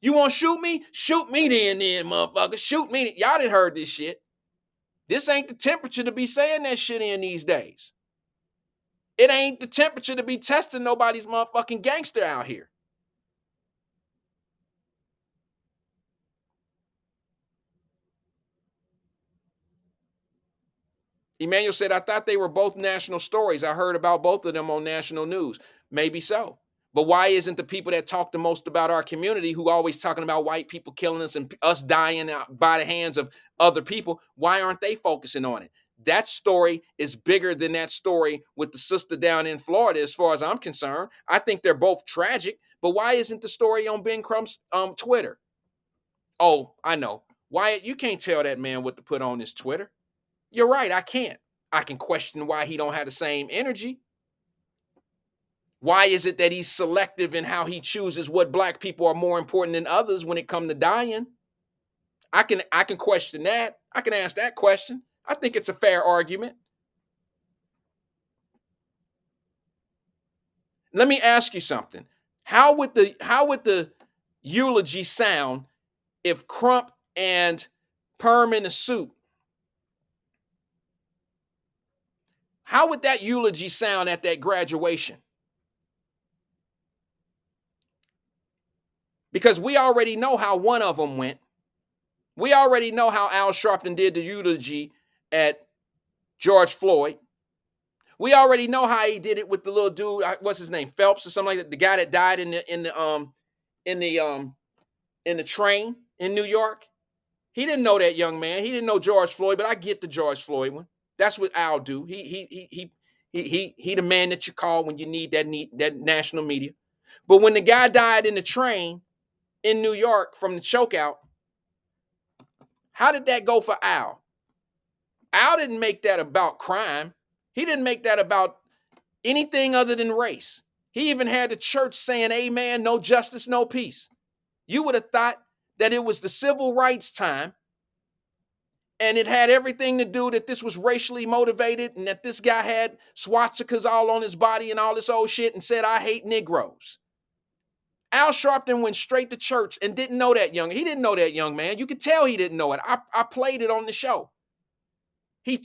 You want to shoot me? Shoot me then, motherfucker. Shoot me. Y'all done heard this shit. This ain't the temperature to be saying that shit in these days. It ain't the temperature to be testing nobody's motherfucking gangster out here. Emmanuel said, I thought they were both national stories. I heard about both of them on national news. Maybe so. But why isn't the people that talk the most about our community, who always talking about white people killing us and us dying by the hands of other people, why aren't they focusing on it? That story is bigger than that story with the sister down in Florida, as far as I'm concerned. I think they're both tragic, but why isn't the story on Ben Crump's Twitter? Oh, I know. Wyatt, you can't tell that man what to put on his Twitter. You're right, I can't. I can question why he don't have the same energy. Why is it that he's selective in how he chooses what black people are more important than others when it comes to dying? I can question that. I can ask that question. I think it's a fair argument. Let me ask you something. How would the eulogy sound if Crump and Perm in a suit? How would that eulogy sound at that graduation? Because we already know how one of them went. We already know how Al Sharpton did the eulogy at George Floyd. We already know how he did it with the little dude, what's his name, Phelps or something like that, the guy that died in the train in New York. He didn't know that young man. He didn't know George Floyd, but I get the George Floyd one. That's what Al do. He the man that you call when you need that national media. But when the guy died in the train in New York from the chokeout, how did that go for Al? Al didn't make that about crime. He didn't make that about anything other than race. He even had the church saying, amen, no justice, no peace. You would have thought that it was the civil rights time and it had everything to do that this was racially motivated and that this guy had swastikas all on his body and all this old shit and said, I hate Negroes. Al Sharpton went straight to church and didn't know that he didn't know that young man. You could tell he didn't know it. I played it on the show. He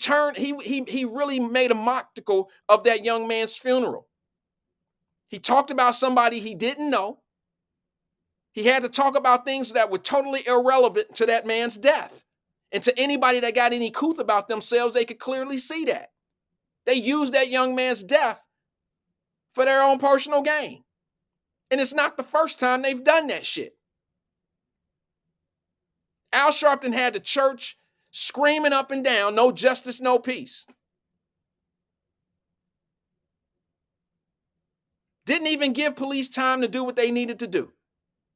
really made a spectacle of that young man's funeral. He talked about somebody he didn't know. He had to talk about things that were totally irrelevant to that man's death. And to anybody that got any couth about themselves, they could clearly see that. They used that young man's death for their own personal gain. And it's not the first time they've done that shit. Al Sharpton had the church screaming up and down, no justice, no peace. Didn't even give police time to do what they needed to do.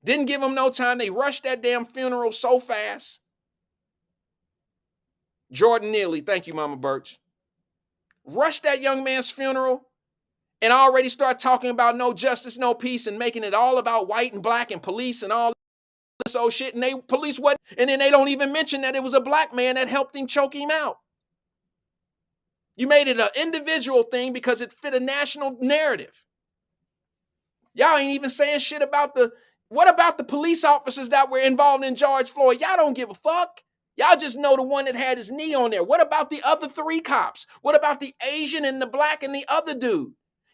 Didn't give them no time. They rushed that damn funeral so fast. Jordan Neely, thank you, Mama Birch. Rushed that young man's funeral and already start talking about no justice, no peace, and making it all about white and black and police and all this old shit. And police what? And then they don't even mention that it was a black man that helped him choke him out. You made it an individual thing because it fit a national narrative. Y'all ain't even saying shit about what about the police officers that were involved in George Floyd? Y'all don't give a fuck. Y'all just know the one that had his knee on there. What about the other 3 cops? What about the Asian and the black and the other dude?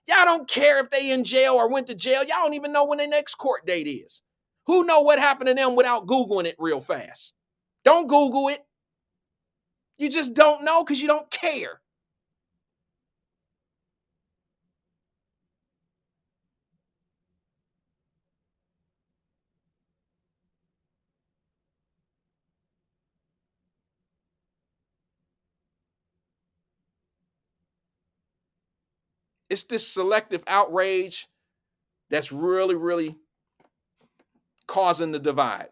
Y'all don't care if they in jail or went to jail. Y'all don't even know when their next court date is. Who know what happened to them without Googling it real fast? Don't Google it. You just don't know because you don't care. It's this selective outrage that's really, really causing the divide.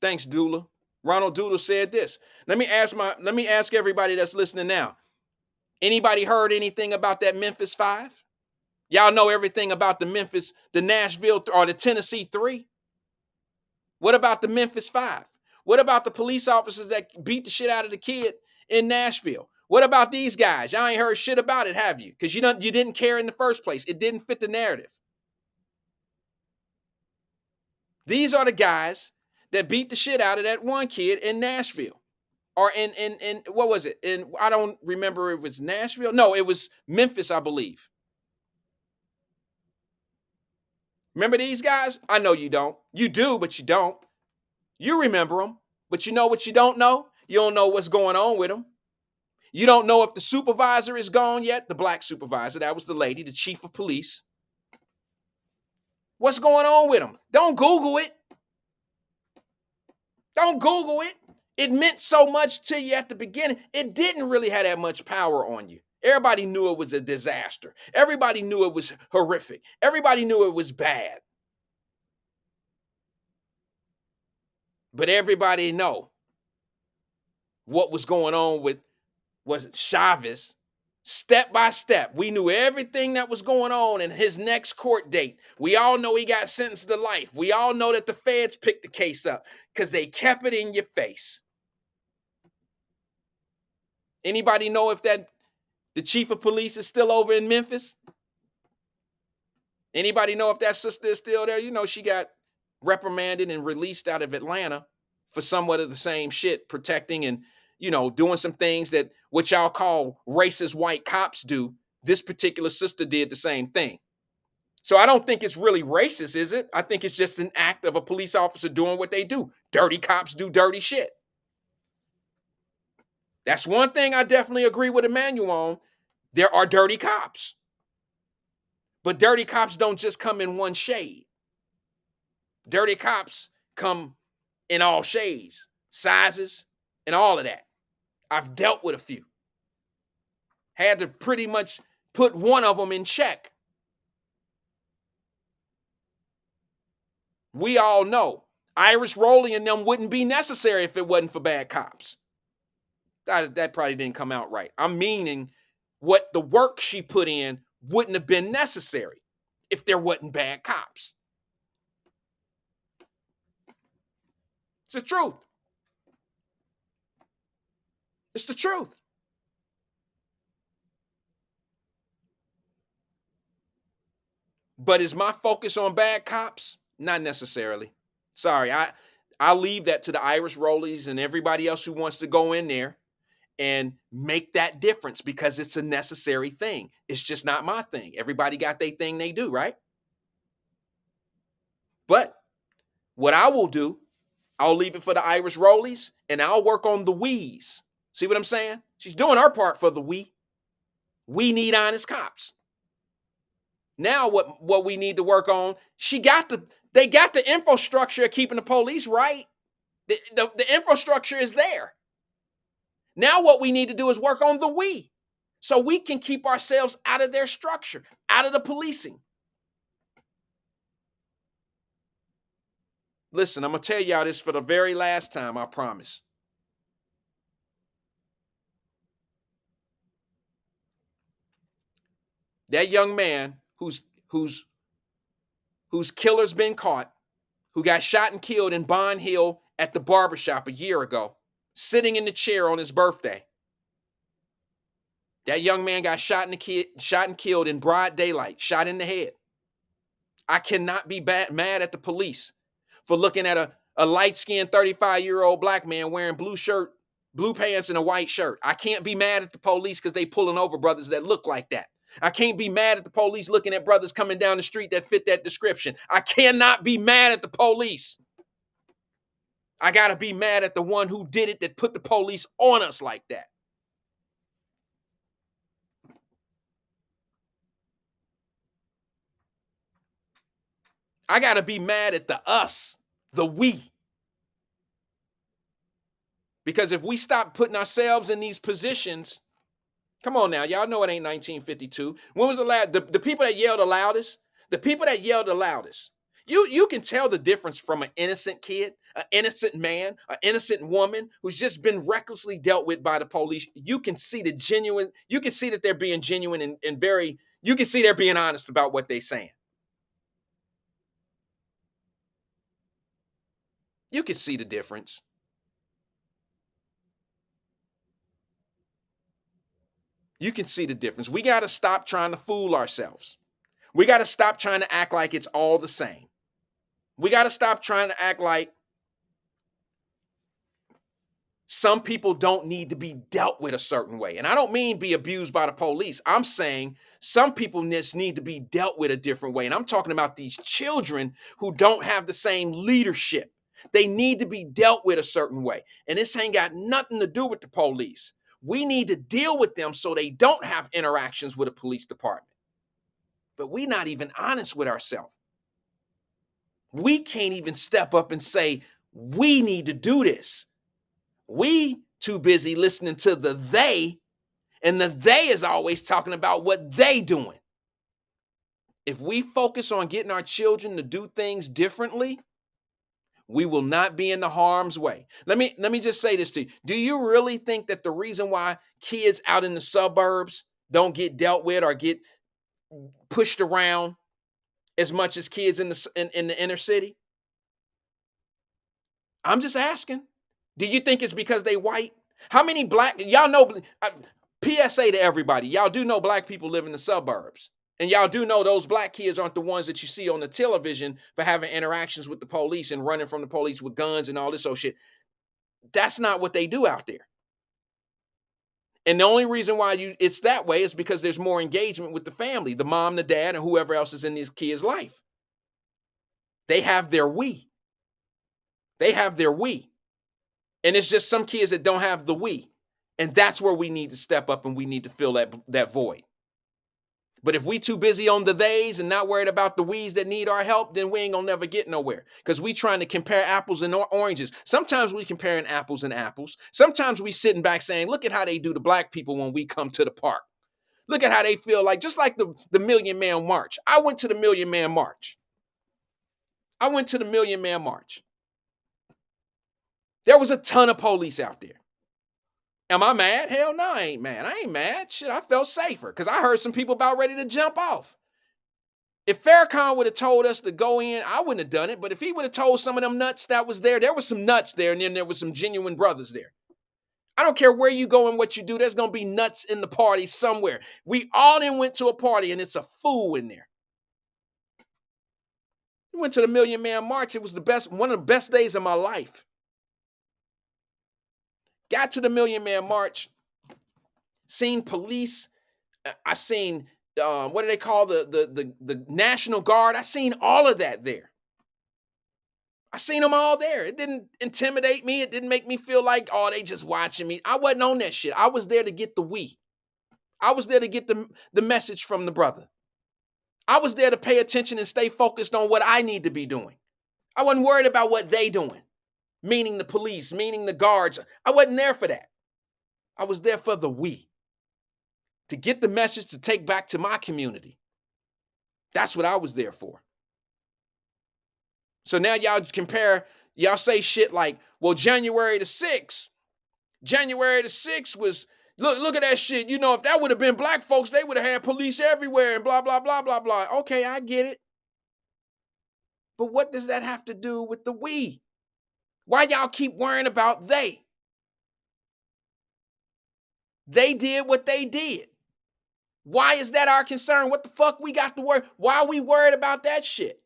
Thanks, Dula. Ronald Doodle said this. Let me ask everybody that's listening now. Anybody heard anything about that Memphis 5? Y'all know everything about the Nashville, or the Tennessee 3? What about the Memphis 5? What about the police officers that beat the shit out of the kid in Nashville? What about these guys? Y'all ain't heard shit about it, have you? Because you didn't care in the first place. It didn't fit the narrative. These are the guys that beat the shit out of that one kid in Nashville. Or in what was it? I don't remember if it was Nashville. No, it was Memphis, I believe. Remember these guys? I know you don't. You do, but you don't. You remember them, but you know what you don't know? You don't know what's going on with them. You don't know if the supervisor is gone yet, the black supervisor. That was the lady, the chief of police. What's going on with them? Don't Google it. Don't Google it. It meant so much to you at the beginning. It didn't really have that much power on you. Everybody knew it was a disaster. Everybody knew it was horrific. Everybody knew it was bad. But everybody know what was going on with, was it Chavez? Step by step. We knew everything that was going on in his next court date. We all know he got sentenced to life. We all know that the feds picked the case up because they kept it in your face. Anybody know if the chief of police is still over in Memphis? Anybody know if that sister is still there? You know, she got reprimanded and released out of Atlanta for somewhat of the same shit, protecting and, you know, doing some things that what y'all call racist white cops do. This particular sister did the same thing. So I don't think it's really racist, is it? I think it's just an act of a police officer doing what they do. Dirty cops do dirty shit. That's one thing I definitely agree with Emmanuel on. There are dirty cops. But dirty cops don't just come in one shade. Dirty cops come in all shades, sizes, and all of that. I've dealt with a few. Had to pretty much put one of them in check. We all know Irish Rowley and them wouldn't be necessary if it wasn't for bad cops. That probably didn't come out right. I'm meaning what the work she put in wouldn't have been necessary if there wasn't bad cops. It's the truth. It's the truth. But is my focus on bad cops? Not necessarily. Sorry, I'll leave that to the Irish Rowleys and everybody else who wants to go in there and make that difference because it's a necessary thing. It's just not my thing. Everybody got their thing they do, right? But what I will do, I'll leave it for the Irish Rowleys and I'll work on the we's. See what I'm saying? She's doing her part for the we. We need honest cops. Now what we need to work on, they got the infrastructure of keeping the police right. The infrastructure is there. Now what we need to do is work on the we, so we can keep ourselves out of their structure, out of the policing. Listen, I'm going to tell y'all this for the very last time, I promise. That young man whose killer's been caught, who got shot and killed in Bond Hill at the barbershop a year ago, sitting in the chair on his birthday. That young man got shot and killed in broad daylight, shot in the head. I cannot be mad at the police for looking at a light-skinned 35-year-old black man wearing blue shirt blue pants and a white shirt. I can't be mad at the police because they pulling over brothers that look like that. I can't be mad at the police looking at brothers coming down the street that fit that description. I cannot be mad at the police. I got to be mad at the one who did it, that put the police on us like that. I got to be mad at the us, the we. Because if we stop putting ourselves in these positions, come on now, y'all know it ain't 1952. When was the last, the people that yelled the loudest? The people that yelled the loudest. You can tell the difference from an innocent kid, an innocent man, an innocent woman who's just been recklessly dealt with by the police. You can see the genuine, you can see that they're being genuine and very, you can see they're being honest about what they're saying. You can see the difference. You can see the difference. We got to stop trying to fool ourselves. We got to stop trying to act like it's all the same. We got to stop trying to act like some people don't need to be dealt with a certain way. And I don't mean be abused by the police. I'm saying some people just need to be dealt with a different way. And I'm talking about these children who don't have the same leadership. They need to be dealt with a certain way. And this ain't got nothing to do with the police. We need to deal with them so they don't have interactions with a police department. But we're not even honest with ourselves. We can't even step up and say, we need to do this. We too busy listening to the they, and the they is always talking about what they doing. If we focus on getting our children to do things differently, we will not be in the harm's way. Let me just say this to you. Do you really think that the reason why kids out in the suburbs don't get dealt with or get pushed around as much as kids in the inner city? I'm just asking. Do you think it's because they white? How many black, y'all know, PSA to everybody, y'all do know black people live in the suburbs. And y'all do know those black kids aren't the ones that you see on the television for having interactions with the police and running from the police with guns and all this old shit. That's not what they do out there. And the only reason why it's that way is because there's more engagement with the family, the mom, the dad, and whoever else is in these kids' life. They have their we. They have their we. And it's just some kids that don't have the we. And that's where we need to step up and we need to fill that void. But if we too busy on the theys and not worried about the we's that need our help, then we ain't gonna never get nowhere. Because we trying to compare apples and oranges. Sometimes we comparing apples and apples. Sometimes we sitting back saying, look at how they do the black people when we come to the park. Look at how they feel like, just like the Million Man March. I went to the Million Man March. There was a ton of police out there. Am I mad? Hell no, I ain't mad. I ain't mad. Shit, I felt safer because I heard some people about ready to jump off. If Farrakhan would have told us to go in, I wouldn't have done it. But if he would have told some of them nuts that was there was some nuts there, and then there was some genuine brothers there. I don't care where you go and what you do. There's going to be nuts in the party somewhere. We all then went to a party, and it's a fool in there. We went to the Million Man March. It was one of the best days of my life. Got to the Million Man March, seen police. I seen, what do they call the National Guard? I seen all of that there. I seen them all there. It didn't intimidate me. It didn't make me feel like, oh, they just watching me. I wasn't on that shit. I was there to get the we. I was there to get the message from the brother. I was there to pay attention and stay focused on what I need to be doing. I wasn't worried about what they doing. Meaning the police, meaning the guards. I wasn't there for that. I was there for the we. To get the message to take back to my community. That's what I was there for. So now y'all say shit like, well, January the 6th was, look at that shit. You know, if that would have been black folks, they would have had police everywhere and blah, blah, blah, blah, blah. Okay, I get it. But what does that have to do with the we? Why y'all keep worrying about they? They did what they did. Why is that our concern? What the fuck we got to worry? Why are we worried about that shit?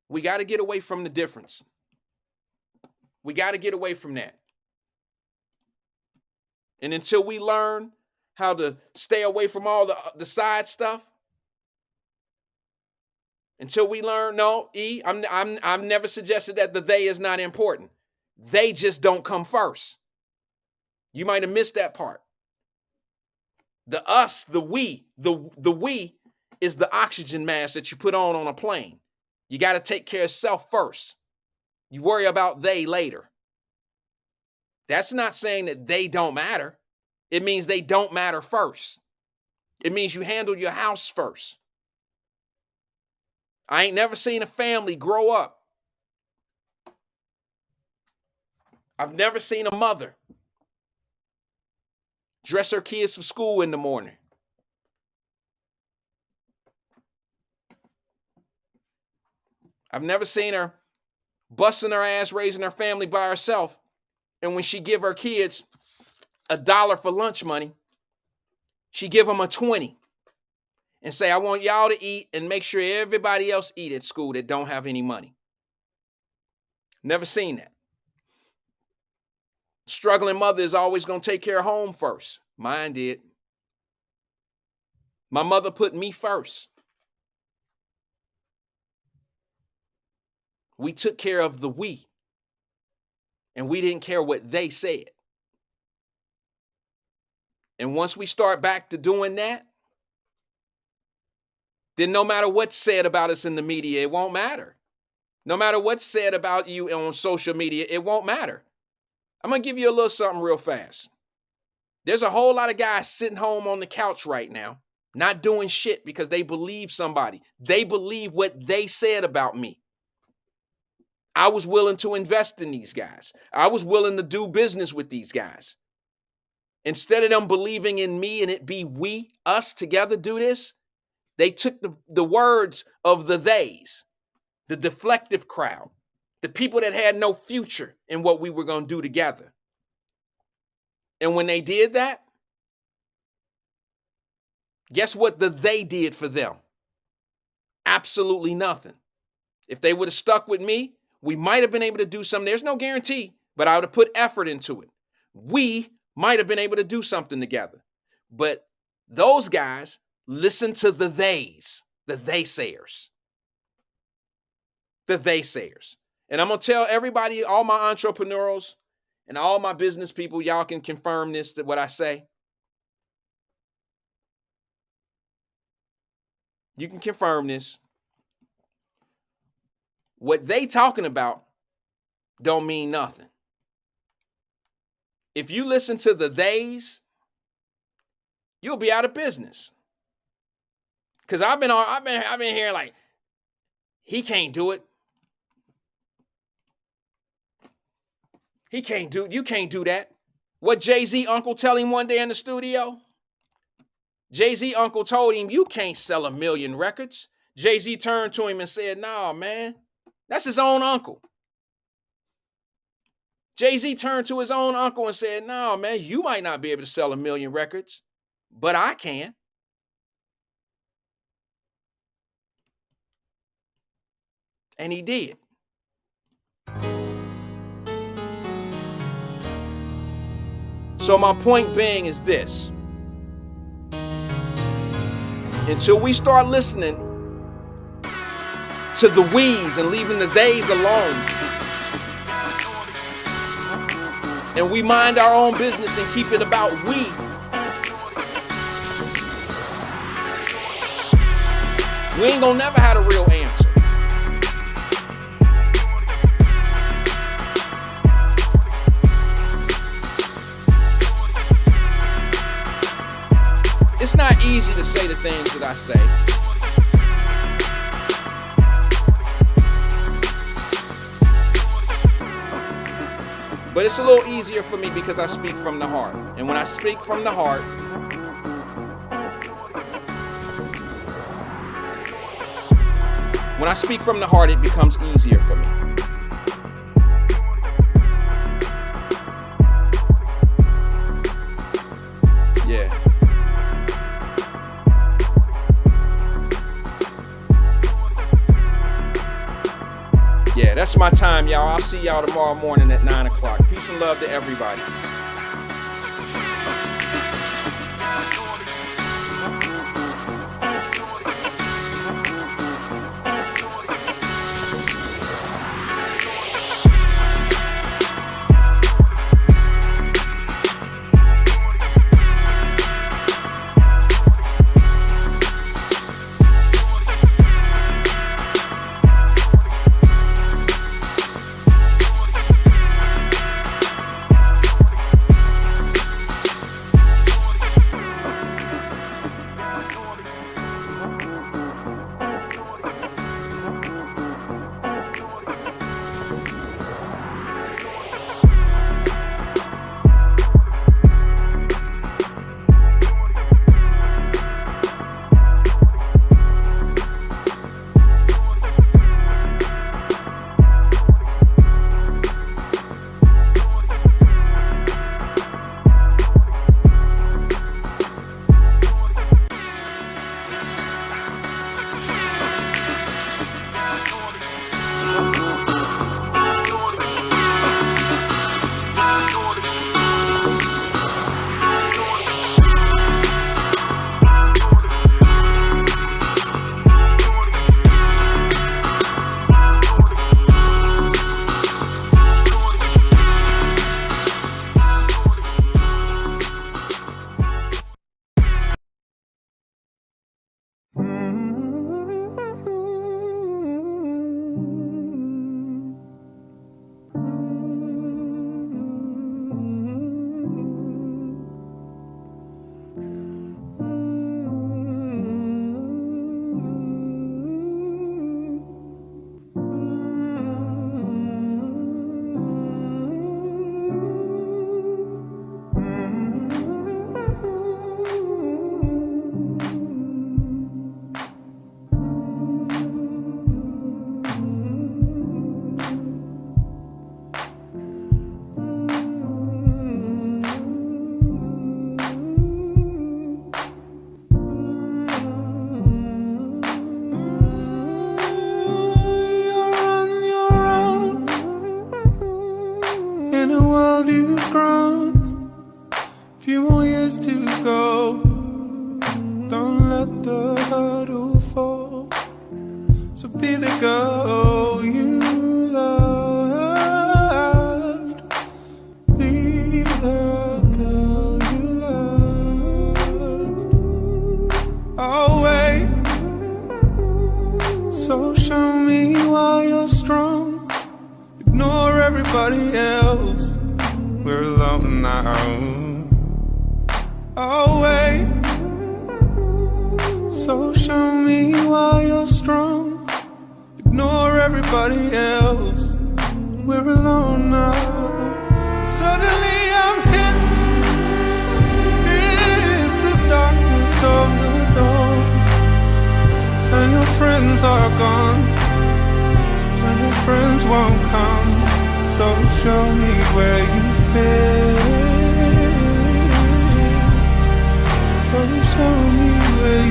We got to get away from the difference. We got to get away from that. And until we learn how to stay away from all the side stuff, until we learn, no, I've never suggested that the they is not important. They just don't come first. You might have missed that part. The us, the we is the oxygen mask that you put on a plane. You got to take care of self first. You worry about they later. That's not saying that they don't matter. It means they don't matter first. It means you handle your house first. I ain't never seen a family grow up. I've never seen a mother dress her kids for school in the morning. I've never seen her busting her ass, raising her family by herself. And when she give her kids $1 for lunch money, she give them a 20 and say, I want y'all to eat and make sure everybody else eat at school that don't have any money. Never seen that. Struggling mother is always going to take care of home first. Mine did. My mother put me first. We took care of the we. And we didn't care what they said. And once we start back to doing that, then no matter what's said about us in the media, it won't matter. No matter what's said about you on social media, it won't matter. I'm going to give you a little something real fast. There's a whole lot of guys sitting home on the couch right now, not doing shit because they believe somebody. They believe what they said about me. I was willing to invest in these guys. I was willing to do business with these guys. Instead of them believing in me and it be we, us together do this, they took the words of the theys, the deflective crowd, the people that had no future in what we were going to do together. And when they did that, guess what they did for them? Absolutely nothing. If they would have stuck with me, we might have been able to do something. There's no guarantee, but I would have put effort into it. We might have been able to do something together. But those guys listen to the theys, the they-sayers. The they-sayers. And I'm going to tell everybody, all my entrepreneurs and all my business people, y'all can confirm this, that what I say. You can confirm this. What they talking about don't mean nothing. If you listen to the theys, you'll be out of business. Cause I've been hearing like, he can't do it. You can't do that. What Jay-Z uncle tell him one day in the studio? Jay-Z uncle told him, you can't sell 1 million records. Jay-Z turned to him and said, nah, man, that's his own uncle. Jay-Z turned to his own uncle and said, no, man, you might not be able to sell 1 million records, but I can. And he did. So my point being is this. Until we start listening to the we's and leaving the they's alone, and we mind our own business and keep it about we, ain't gonna never have a real answer. It's not easy to say the things that I say. But it's a little easier for me because I speak from the heart. And when I speak from the heart, it becomes easier for me. Yeah. That's my time, y'all. I'll see y'all tomorrow morning at 9 o'clock. Peace and love to everybody. Show me where